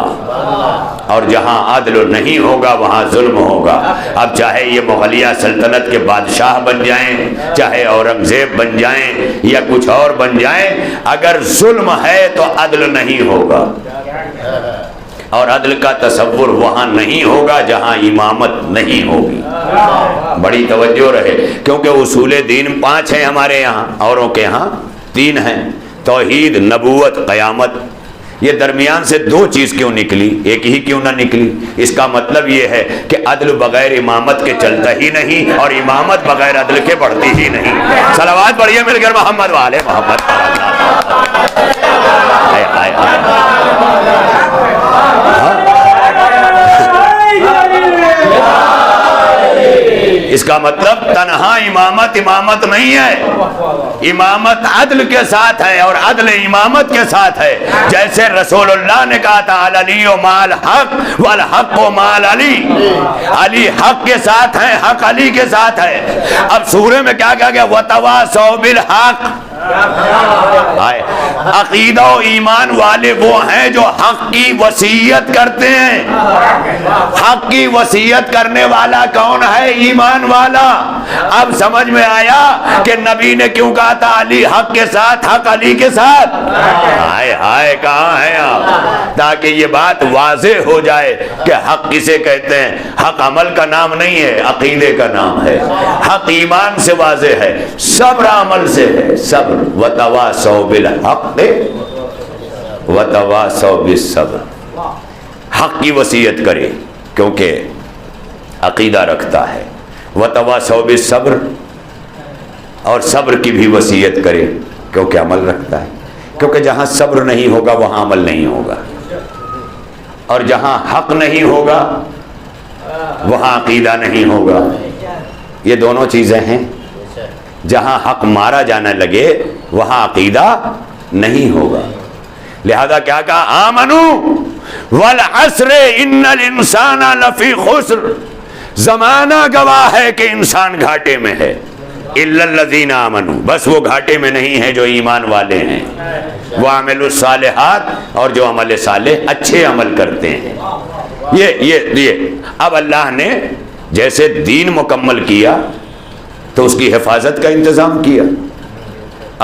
اور جہاں عدل نہیں ہوگا وہاں ظلم ہوگا۔ اب چاہے یہ مغلیہ سلطنت کے بادشاہ بن جائیں، چاہے اورنگزیب بن جائیں یا کچھ اور بن جائیں، اگر ظلم ہے تو عدل نہیں ہوگا، اور عدل کا تصور وہاں نہیں ہوگا جہاں امامت نہیں ہوگی۔ بڑی توجہ رہے، کیونکہ اصول دین 5 ہیں ہمارے یہاں، اوروں کے ہاں 3 ہیں، توحید، نبوت، قیامت۔ یہ درمیان سے 2 چیز کیوں نکلی، ایک ہی کیوں نہ نکلی؟ اس کا مطلب یہ ہے کہ عدل بغیر امامت کے چلتا ہی نہیں، اور امامت بغیر عدل کے بڑھتی ہی نہیں۔ صلوات پڑھیے مل کر محمد والے محمد۔ اس کا مطلب تنہا امامت نہیں ہے، امامت عدل کے ساتھ ہے اور عدل امامت کے ساتھ ہے۔ جیسے رسول اللہ نے کہا تھا العلی و مال حق والحق و مال علی، علی حق کے ساتھ ہے، حق علی کے ساتھ ہے۔ اب سورہ میں کیا کہا گیا؟ وَتَوَاصَوْا بِالْحَقِّ۔ عقیدہ و ایمان والے وہ ہیں جو حق کی وصیت کرتے ہیں۔ حق کی وصیت کرنے والا کون ہے؟ ایمان والا۔ اب سمجھ میں آیا کہ نبی نے کیوں کہا تھا علی حق کے ساتھ، حق علی کے ساتھ؟ ہائے کہاں ہیں آپ؟ تاکہ یہ بات واضح ہو جائے کہ حق کسے کہتے ہیں۔ حق عمل کا نام نہیں ہے، عقیدے کا نام ہے۔ حق ایمان سے واضح ہے، صبر عمل سے ہے، صبر۔ وَتَوَاصَوْا بِالْحَقِّ وَتَوَاصَوْا بِالصَّبْرِ۔ حق کی وصیت کرے کیونکہ عقیدہ رکھتا ہے، وَتَوَاصَوْا بِالصَّبْرِ، اور صبر کی بھی وصیت کرے کیونکہ عمل رکھتا ہے۔ کیونکہ جہاں صبر نہیں ہوگا وہاں عمل نہیں ہوگا، اور جہاں حق نہیں ہوگا وہاں عقیدہ نہیں ہوگا۔ یہ دونوں چیزیں ہیں، جہاں حق مارا جانے لگے وہاں عقیدہ نہیں ہوگا۔ لہذا کیا کہا؟ آمنو والعصر ان الانسان لفی خسر، زمانہ گواہ ہے کہ انسان گھاٹے میں ہے، الا الذین آمنوا، بس وہ گھاٹے میں نہیں ہیں جو ایمان والے ہیں، وعملوا الصالحات، اور جو عمل صالح اچھے عمل کرتے ہیں۔ یہ اب اللہ نے جیسے دین مکمل کیا تو اس کی حفاظت کا انتظام کیا،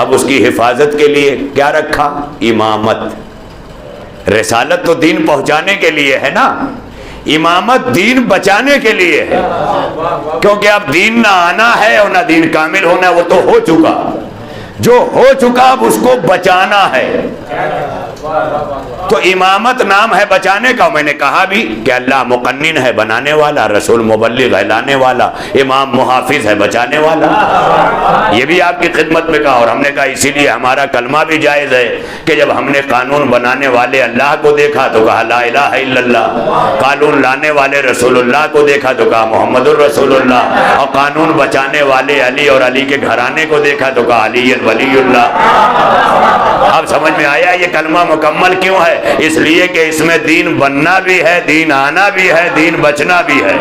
اب اس کی حفاظت کے لیے کیا رکھا؟ امامت۔ رسالت تو دین پہنچانے کے لیے ہے نا، امامت دین بچانے کے لیے ہے، کیونکہ اب دین نہ آنا ہے اور نہ دین کامل ہونا ہے، وہ تو ہو چکا، جو ہو چکا اب اس کو بچانا ہے۔ تو امامت نام ہے بچانے کا۔ میں نے کہا بھی کہ اللہ مقنن ہے بنانے والا، رسول مبلغ ہے لانے والا، امام محافظ ہے بچانے والا، یہ بھی آپ کی خدمت میں کہا۔ اور ہم نے کہا اسی لیے ہمارا کلمہ بھی جائز ہے کہ جب ہم نے قانون بنانے والے اللہ کو دیکھا تو کہا لا الہ الا اللہ، قانون لانے والے رسول اللہ کو دیکھا تو کہا محمد الرسول اللہ، اور قانون بچانے والے علی اور علی کے گھرانے کو دیکھا تو کہا علی ولی اللہ۔ اب سمجھ میں آیا یہ کلمہ مکمل کیوں ہے؟ اس لیے کہ اس میں دین بننا بھی ہے، دین آنا بھی ہے، دین بچنا بھی ہے۔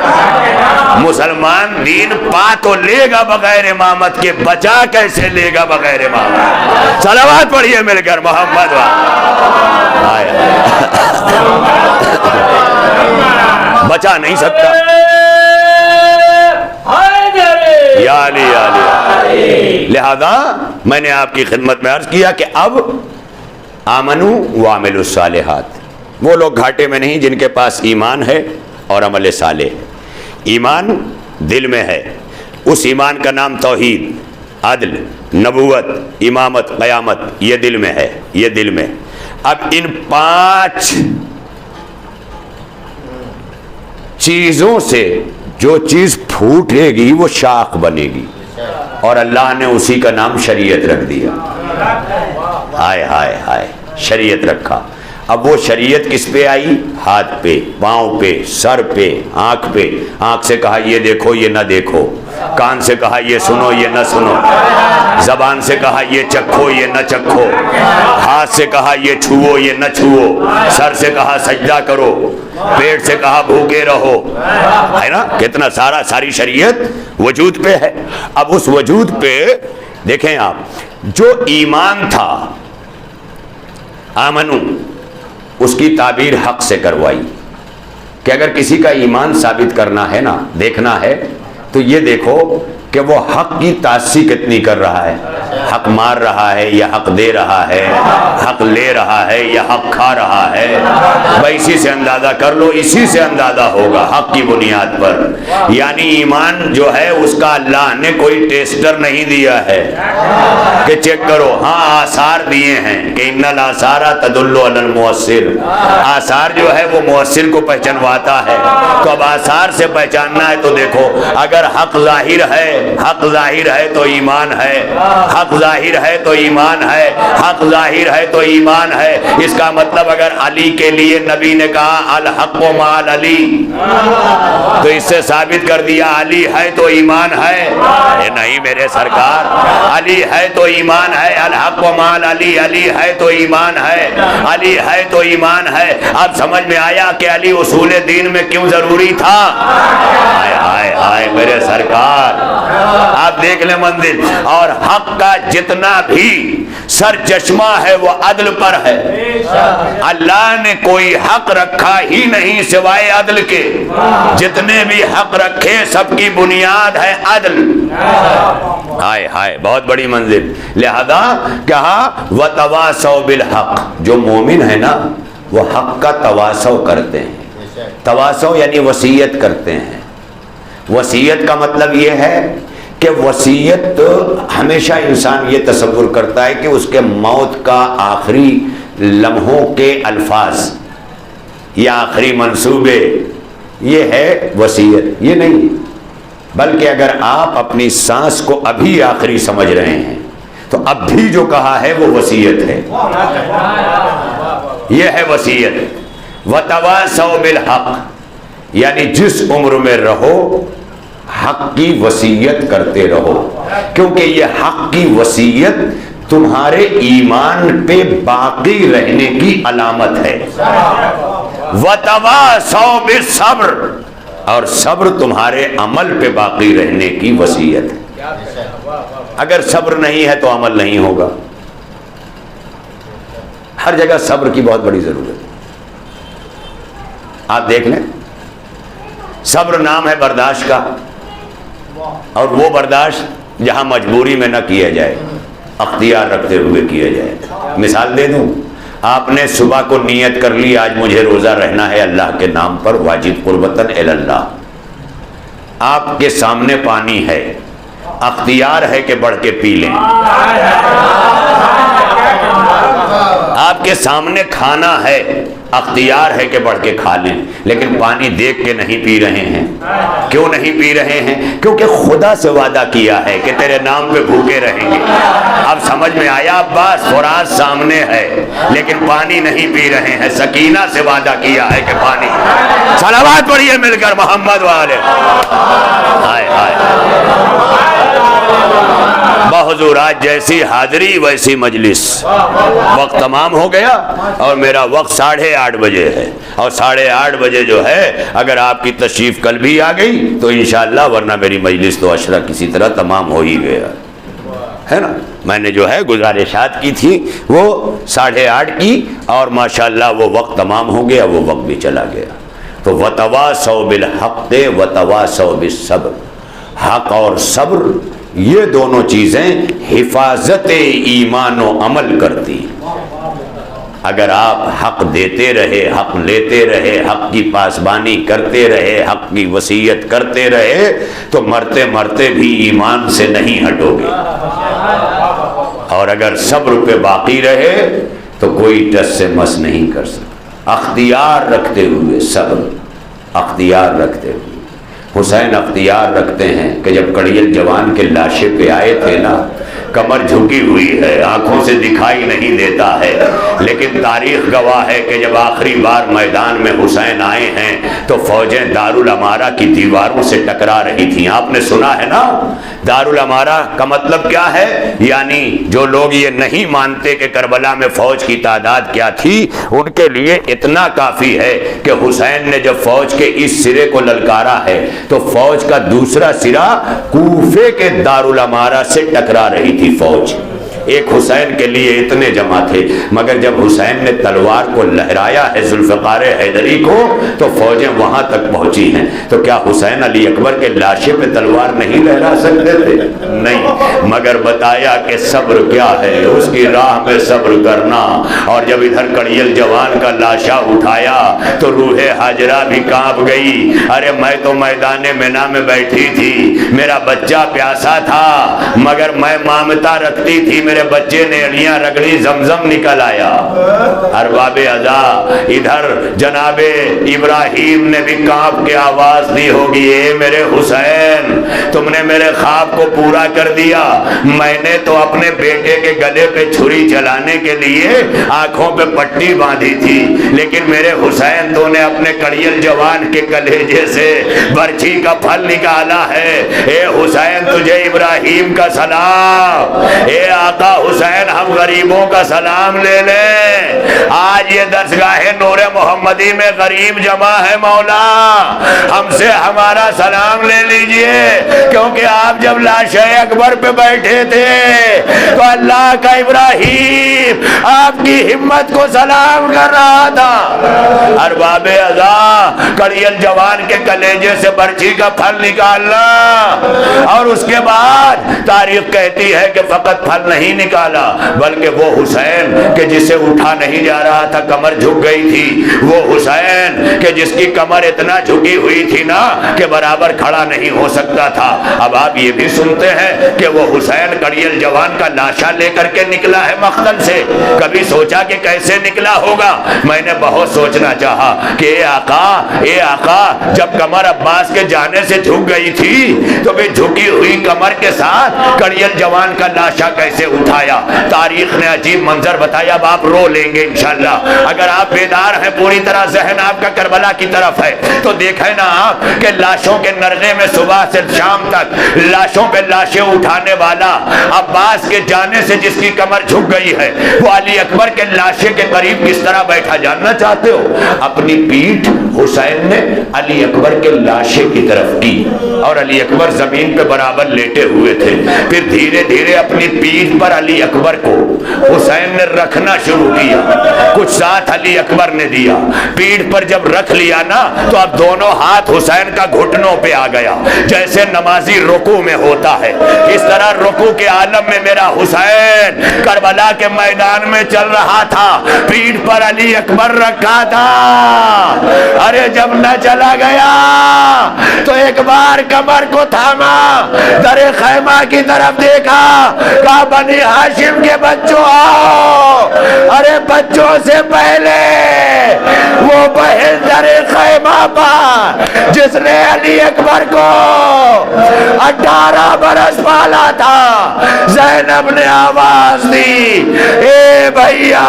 مسلمان دین پا تو لے گا بغیر امامت کے، بچا کیسے لے گا بغیر امامت؟ صلوات پڑھیے مل کر محمد بچا نہیں سکتا۔ یا علی یا علی۔ لہذا میں نے آپ کی خدمت میں عرض کیا کہ اب آمنو وعملوا الصالحات، وہ لوگ گھاٹے میں نہیں جن کے پاس ایمان ہے اور عمل صالح۔ ایمان دل میں ہے، اس ایمان کا نام توحید، عدل، نبوت، امامت، قیامت، یہ دل میں ہے، یہ دل میں۔ اب ان 5 چیزوں سے جو چیز پھوٹے گی وہ شاخ بنے گی، اور اللہ نے اسی کا نام شریعت رکھ دیا۔ ہائے ہائے ہائے، شریعت رکھا۔ اب وہ شریعت کس پہ آئی؟ ہاتھ پہ، پاؤں پہ، سر پہ، آنکھ پہ۔ آنکھ سے کہا یہ دیکھو یہ نہ دیکھو، کان سے کہا یہ سنو یہ نہ سنو، زبان سے کہا یہ چکھو یہ نہ چکھو، ہاتھ سے کہا یہ چھوؤ یہ نہ چھوؤ، سر سے کہا سجدہ کرو، پیٹ سے کہا بھوکے رہو، ہے نا؟ کتنا ساری شریعت وجود پہ ہے۔ اب اس وجود پہ دیکھیں آپ، جو ایمان تھا آمنو، اس کی تعبیر حق سے کروائی کہ اگر کسی کا ایمان ثابت کرنا ہے نا، دیکھنا ہے تو یہ دیکھو کہ وہ حق کی تعصی کتنی کر رہا ہے، حق مار رہا ہے یا حق دے رہا ہے، حق لے رہا ہے یا حق کھا رہا ہے، بھائی اسی سے اندازہ کر لو، اسی سے اندازہ ہوگا حق کی بنیاد پر۔ یعنی ایمان جو ہے اس کا اللہ نے کوئی ٹیسٹر نہیں دیا ہے کہ چیک کرو، ہاں آثار دیے ہیں کہ ان الآثار تدل علی المؤثر، آثار جو ہے وہ مؤثر کو پہچانواتا ہے۔ تو اب آثار سے پہچاننا ہے تو دیکھو، اگر حق ظاہر ہے، حق ظاہر ہے تو ایمان ہے، حق ظاہر ہے تو ایمان ہے، حق ظاہر ہے تو ایمان ہے۔ اس کا مطلب اگر علی کے لیے نبی نے کہا الحق مع علی، تو اس سے ثابت کر دیا علی ہے تو ایمان ہے؟ نہیں میرے سرکار، علی ہے تو ایمان ہے، الحق مع علی، علی ہے تو ایمان ہے، علی ہے تو ایمان ہے۔ اب سمجھ میں آیا کہ علی اصول دین میں کیوں ضروری تھا؟ آئے آئے آئے میرے سرکار، آپ دیکھ لیں منزل۔ اور حق کا جتنا بھی سر چشمہ ہے وہ عدل پر ہے۔ اللہ نے کوئی حق رکھا ہی نہیں سوائے عدل کے، جتنے بھی حق رکھے سب کی بنیاد ہے عدل۔ ہائے ہائے، بہت بڑی منزل۔ لہذا کہا وَتَوَاصَوْا بِالْحَقِّ، جو مومن ہے نا وہ حق کا تواصو کرتے ہیں۔ تواصو یعنی وصیت کرتے ہیں۔ وصیت کا مطلب یہ ہے کہ وصیت ہمیشہ انسان یہ تصور کرتا ہے کہ اس کے موت کا آخری لمحوں کے الفاظ یا آخری منصوبے، یہ ہے وصیت۔ یہ نہیں، بلکہ اگر آپ اپنی سانس کو ابھی آخری سمجھ رہے ہیں تو اب بھی جو کہا ہے وہ وصیت ہے، یہ ہے وصیت۔ وَتَوَاصَوْا بِالْحَقِّ، یعنی جس عمر میں رہو حق کی وصیت کرتے رہو، کیونکہ یہ حق کی وصیت تمہارے ایمان پہ باقی رہنے کی علامت ہے۔ وتواصوا بالصبر، اور صبر تمہارے عمل پہ باقی رہنے کی وصیت ہے۔ اگر صبر نہیں ہے تو عمل نہیں ہوگا۔ ہر جگہ صبر کی بہت بڑی ضرورت ہے۔ آپ دیکھ لیں، صبر نام ہے برداشت کا، اور وہ برداشت جہاں مجبوری میں نہ کیا جائے، اختیار رکھتے ہوئے کیا جائے۔ مثال دے دوں، آپ نے صبح کو نیت کر لی آج مجھے روزہ رہنا ہے اللہ کے نام پر واجب قربتاً اللہ، آپ کے سامنے پانی ہے، اختیار ہے کہ بڑھ کے پی لیں، آپ کے سامنے کھانا ہے، اختیار ہے کہ بڑھ کے کھا لیں، لیکن پانی دیکھ کے نہیں پی رہے ہیں۔ کیوں نہیں پی رہے ہیں؟ کیونکہ خدا سے وعدہ کیا ہے کہ تیرے نام پہ بھوکے رہیں گے۔ اب سمجھ میں آیا عباس؟ فرات سامنے ہے لیکن پانی نہیں پی رہے ہیں، سکینہ سے وعدہ کیا ہے کہ پانی۔ صلوات پڑھیے مل کر محمد والے۔ ہائے ہائے، بحضور آج جیسی حاضری ویسی مجلس۔ وقت تمام ہو گیا اور میرا وقت 8:30 بجے ہے، اور 8:30 بجے جو ہے اگر آپ کی تشریف کل بھی آ گئی تو انشاءاللہ، ورنہ میری مجلس تو عشرہ کسی طرح تمام ہو ہی گیا ہے نا۔ میں نے جو ہے گزارشات کی تھی وہ 8:30 کی، اور ماشاءاللہ وہ وقت تمام ہو گیا، وہ وقت بھی چلا گیا۔ تو وتواصوا بالحق وتواصوا بالصبر، حق اور صبر یہ دونوں چیزیں حفاظت ایمان و عمل کرتی۔ اگر آپ حق دیتے رہے، حق لیتے رہے، حق کی پاسبانی کرتے رہے، حق کی وصیت کرتے رہے، تو مرتے مرتے بھی ایمان سے نہیں ہٹو گے۔ اور اگر صبر پہ باقی رہے تو کوئی ٹس سے مس نہیں کر سکتا۔ اختیار رکھتے ہوئے صبر، اختیار رکھتے ہوئے۔ حسین اختیار رکھتے ہیں کہ جب کڑیل جوان کے لاشے پہ آئے تھے نا، کمر جھکی ہوئی ہے، آنکھوں سے دکھائی نہیں دیتا ہے، لیکن تاریخ گواہ ہے کہ جب آخری بار میدان میں حسین آئے ہیں تو فوجیں دارالامارہ کی دیواروں سے ٹکرا رہی تھیں۔ آپ نے سنا ہے نا، دارالامارہ کا مطلب کیا ہے؟ یعنی جو لوگ یہ نہیں مانتے کہ کربلا میں فوج کی تعداد کیا تھی، ان کے لیے اتنا کافی ہے کہ حسین نے جب فوج کے اس سرے کو للکارا ہے تو فوج کا دوسرا سرا کوفے کے دارالامارہ سے ٹکرا رہی تھی فوج۔ ایک حسین کے لیے اتنے جمع تھے، مگر جب حسین نے تلوار کو لہرایا ہے ذوالفقار حیدری کو تو فوجیں وہاں تک پہنچی ہیں۔ تو کیا حسین علی اکبر کے لاشے پہ تلوار نہیں لہرا سکتے تھے؟ نہیں، مگر بتایا کہ صبر کیا ہے، اس کی راہ میں صبر کرنا۔ اور جب ادھر کڑیل جوان کا لاشا اٹھایا تو روح ہاجرہ بھی کانپ گئی۔ ارے میں تو میدان مینا میں بیٹھی تھی، میرا بچہ پیاسا تھا، مگر میں مامتا رکھتی تھی، میرے بچے نے اڑیاں رگڑی، زمزم نکل آیا۔ ارباب عزا ادھر جناب ابراہیم نے بھی کانپ کے آواز دی ہوگی، اے میرے حسین، تم نے میرے خواب کو پورا کر دیا۔ میں نے تو اپنے بیٹے کے گلے پہ چھری چلانے کے لیے آنکھوں پہ پٹی باندھی تھی، لیکن میرے حسین تو نے اپنے کڑیل جوان کے کلیجے سے برچھی کا پھل نکالا ہے۔ اے حسین تجھے ابراہیم کا سلام، اے آقا حسین ہم غریبوں کا سلام لے لیں۔ آج یہ درسگاہ نور محمدی میں غریب جمع ہے، مولا ہم سے ہمارا سلام لے لیجئے، کیونکہ آپ جب لاشے اکبر پہ بیٹھے تھے تو اللہ کا ابراہیم آپ کی ہمت کو سلام کر رہا تھا۔ ارباب عزا کڑیل جوان کے کلیجے سے برچھی کا پھل نکالنا، اور اس کے بعد تاریخ کہتی ہے کہ فقط پھل نہیں نکالا بلکہ وہ حسین کہ جسے اٹھا نہیں جا رہا تھا، کمر جھک گئی تھی، وہ حسین کہ جس کی کمر اتنا جھکی ہوئی تھی نا کہ برابر کھڑا نہیں ہو سکتا تھا۔ اب آپ یہ بھی سنتے ہیں کہ وہ حسین کڑیل جوان کا لاشا لے کر کے نکلا ہے مقتل سے۔ کبھی سوچا کہ کیسے نکلا ہوگا؟ میں نے بہت سوچنا چاہا کہ اے آقا جب کمر عباس کے جانے سے جھک گئی تھی تو بھی جھکی ہوئی ٹوٹی کمر کے ساتھ کڑیل جوان کا لاشا کیسے اٹھایا. تاریخ نے عجیب منظر بتایا. اب آپ رو لیں گے انشاءاللہ. اگر آپ بیدار ہیں پوری طرح ذہن آپ کا کربلا کی طرف ہے تو دیکھیں نا آپ کہ لاشوں کے نرغے میں صبح سے شام تک لاشوں پہ لاشیں اٹھانے والا عباس کے جانے سے جس کی کمر جھک گئی ہے وہ علی اکبر کے لاشے کے قریب کس طرح بیٹھا. جاننا چاہتے ہو؟ اپنی پیٹھ حسین نے علی اکبر کے لاشے کی طرف کی اور علی اکبر زمین پہ برابر لیٹے ہوئے تھے. پھر دھیرے دھیرے اپنی پیٹھ پر علی اکبر کو حسین نے رکھنا شروع کیا. کچھ ساتھ علی اکبر نے دیا. پیٹھ پر جب رکھ لیا نا تو اب دونوں ہاتھ حسین کا گھٹنوں پہ آ گیا. جیسے نمازی رکوع میں ہوتا ہے اس طرح رکوع کے عالم میں میرا حسین کربلا کے میدان میں چل رہا تھا. پیٹھ پر علی اکبر رکھا تھا. ارے جب نہ چلا گیا تو ایک بار کمر کو تھاما, در خیمہ کی طرف دیکھا, کہا بنی ہاشم کے بچوں آؤ. ارے بچوں سے پہلے وہ بہن در خیمہ پر جس نے علی اکبر کو 18 برس پالا تھا, زینب نے آواز دی, اے بھیا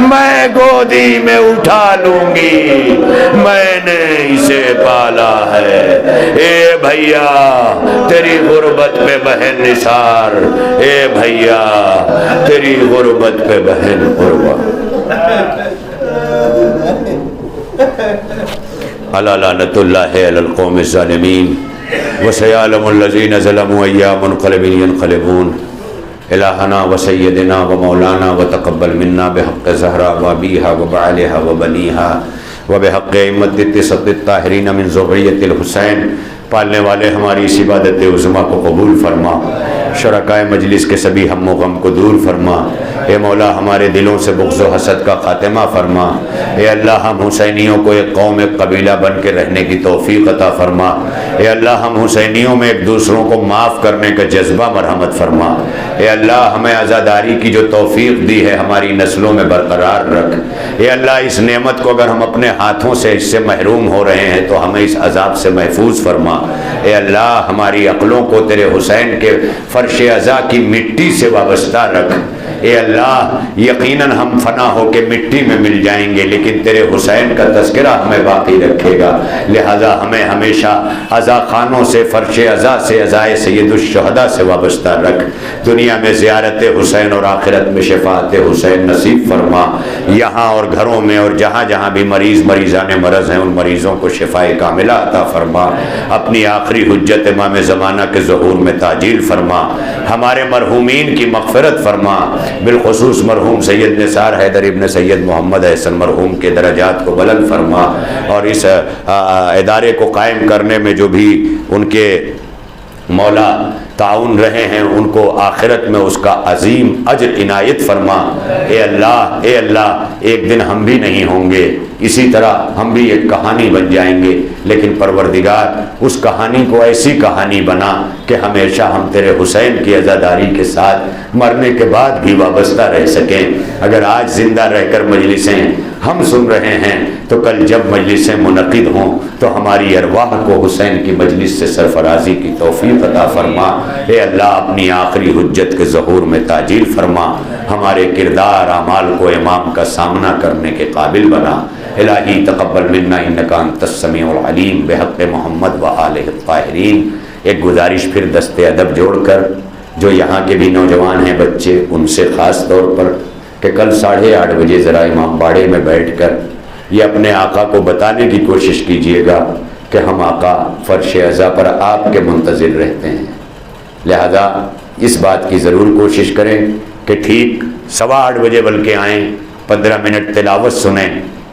میں گودی میں اٹھا لوں گی, میں نے اسے پالا ہے. اے بھیا تیری غربت پہ بہن نثار, اے بھیا تیری غربت پہ بہن قربا. الا لعنت اللہ علی القوم الظالمین وسيعلم الذين ظلموا أيّ منقلب ينقلبون. الہنا و سیدنا و مولانا و تقبل منا بحق زہرا و ابیہا و بعلہا و بنیہا و بحق ائمۃ التسع الطاہرین من ذریۃ الحسین. پالنے والے ہماری اس عبادت عظمیٰ کو قبول فرما. شرکائے مجلس کے سبھی ہم و غم کو دور فرما. اے مولا ہمارے دلوں سے بغض و حسد کا خاتمہ فرما. اے اللہ ہم حسینیوں کو ایک قوم ایک قبیلہ بن کے رہنے کی توفیق عطا فرما. اے اللہ ہم حسینیوں میں ایک دوسروں کو معاف کرنے کا جذبہ مرحمت فرما. اے اللہ ہمیں عزاداری کی جو توفیق دی ہے ہماری نسلوں میں برقرار رکھ. اے اللہ اس نعمت کو اگر ہم اپنے ہاتھوں سے اس سے محروم ہو رہے ہیں تو ہمیں اس عذاب سے محفوظ فرما. اے اللہ ہماری عقلوں کو تیرے حسین کے فرش عزا کی مٹی سے وابستہ رکھ. اے اللہ یقیناً ہم فنا ہو کے مٹی میں مل جائیں گے لیکن تیرے حسین کا تذکرہ ہمیں باقی رکھے گا. لہذا ہمیں ہمیشہ عزا خانوں سے فرش عزا سے عزائے سید الشہداء سے وابستہ رکھ. دنیا میں زیارت حسین اور آخرت میں شفاعت حسین نصیب فرما. یہاں اور گھروں میں اور جہاں جہاں بھی مریضان مرض ہیں ان مریضوں کو شفائے کاملہ عطا فرما. اپنی آخری حجت امام زمانہ کے ظہور میں تعجیل فرما. ہمارے مرحومین کی مغفرت فرما. بالخصوص مرحوم سید نثار حیدر ابن سید محمد احسن مرحوم کے درجات کو بلند فرما. اور اس ادارے کو قائم کرنے میں جو بھی ان کے مولا تعاون رہے ہیں ان کو آخرت میں اس کا عظیم اجر عنایت فرما. اے اللہ ایک دن ہم بھی نہیں ہوں گے, اسی طرح ہم بھی ایک کہانی بن جائیں گے, لیکن پروردگار اس کہانی کو ایسی کہانی بنا کہ ہمیشہ ہم تیرے حسین کی عزاداری کے ساتھ مرنے کے بعد بھی وابستہ رہ سکیں. اگر آج زندہ رہ کر مجلسیں ہم سن رہے ہیں تو کل جب مجلسیں منعقد ہوں تو ہماری ارواح کو حسین کی مجلس سے سرفرازی کی توفیق عطا فرما. اے اللہ اپنی آخری حجت کے ظہور میں تعجیل فرما. ہمارے کردار اعمال کو امام کا سامنا کرنے کے قابل بنا. الہی تقبل منا انکا انت السمیع العلیم بحق محمد و آلہ الطاہرین. ایک گزارش پھر دست ادب جوڑ کر جو یہاں کے بھی نوجوان ہیں بچے ان سے خاص طور پر کہ کل 8:30 بجے ذرا امام باڑے میں بیٹھ کر یہ اپنے آقا کو بتانے کی کوشش کیجئے گا کہ ہم آقا فرش عزا پر آپ کے منتظر رہتے ہیں. لہذا اس بات کی ضرور کوشش کریں کہ ٹھیک 8:15 بجے بلکہ آئیں, 15 منٹ تلاوت سنیں.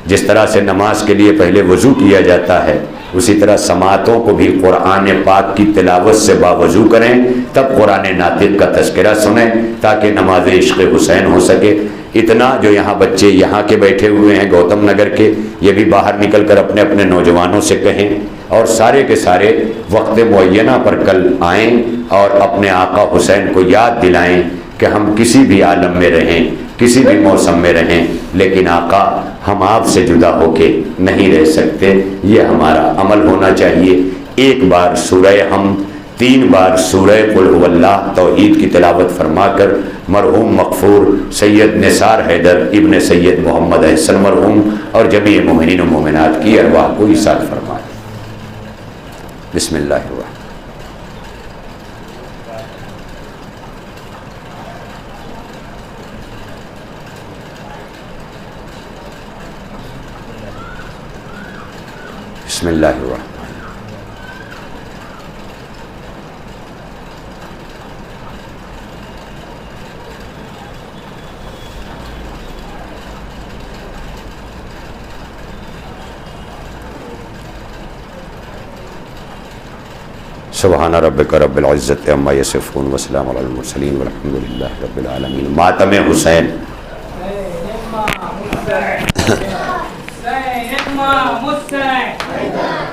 جس طرح سے نماز کے لیے پہلے وضو کیا جاتا ہے اسی طرح سماعتوں کو بھی قرآن پاک کی تلاوت سے باوضو کریں, تب قرآن ناطق کا تذکرہ سنیں تاکہ نماز عشق حسین ہو سکے. اتنا جو یہاں بچے یہاں کے بیٹھے ہوئے ہیں گوتم نگر کے, یہ بھی باہر نکل کر اپنے اپنے نوجوانوں سے کہیں اور سارے کے سارے وقت معینہ پر کل آئیں اور اپنے آقا حسین کو یاد دلائیں کہ ہم کسی بھی عالم میں رہیں, کسی بھی موسم میں رہیں, لیکن آقا ہم آپ سے جدا ہو کے نہیں رہ سکتے. یہ ہمارا عمل ہونا چاہیے. ایک بار سورہ حمد 3 بار سورہ قل هو اللہ توحید کی تلاوت فرما کر مرحوم مغفور سید نثار حیدر ابن سید محمد احسن مرحوم اور جمیع مومنین و مومنات کی ارواح کو ایصال فرمائے۔ بسم اللہ الرحمن بسم اللہ الرحمن سبحان ربک رب العزت عما یصفون وسلام علی المرسلین والحمد للہ رب العالمین۔ ماتم حسین Say it, Ma, Mustang.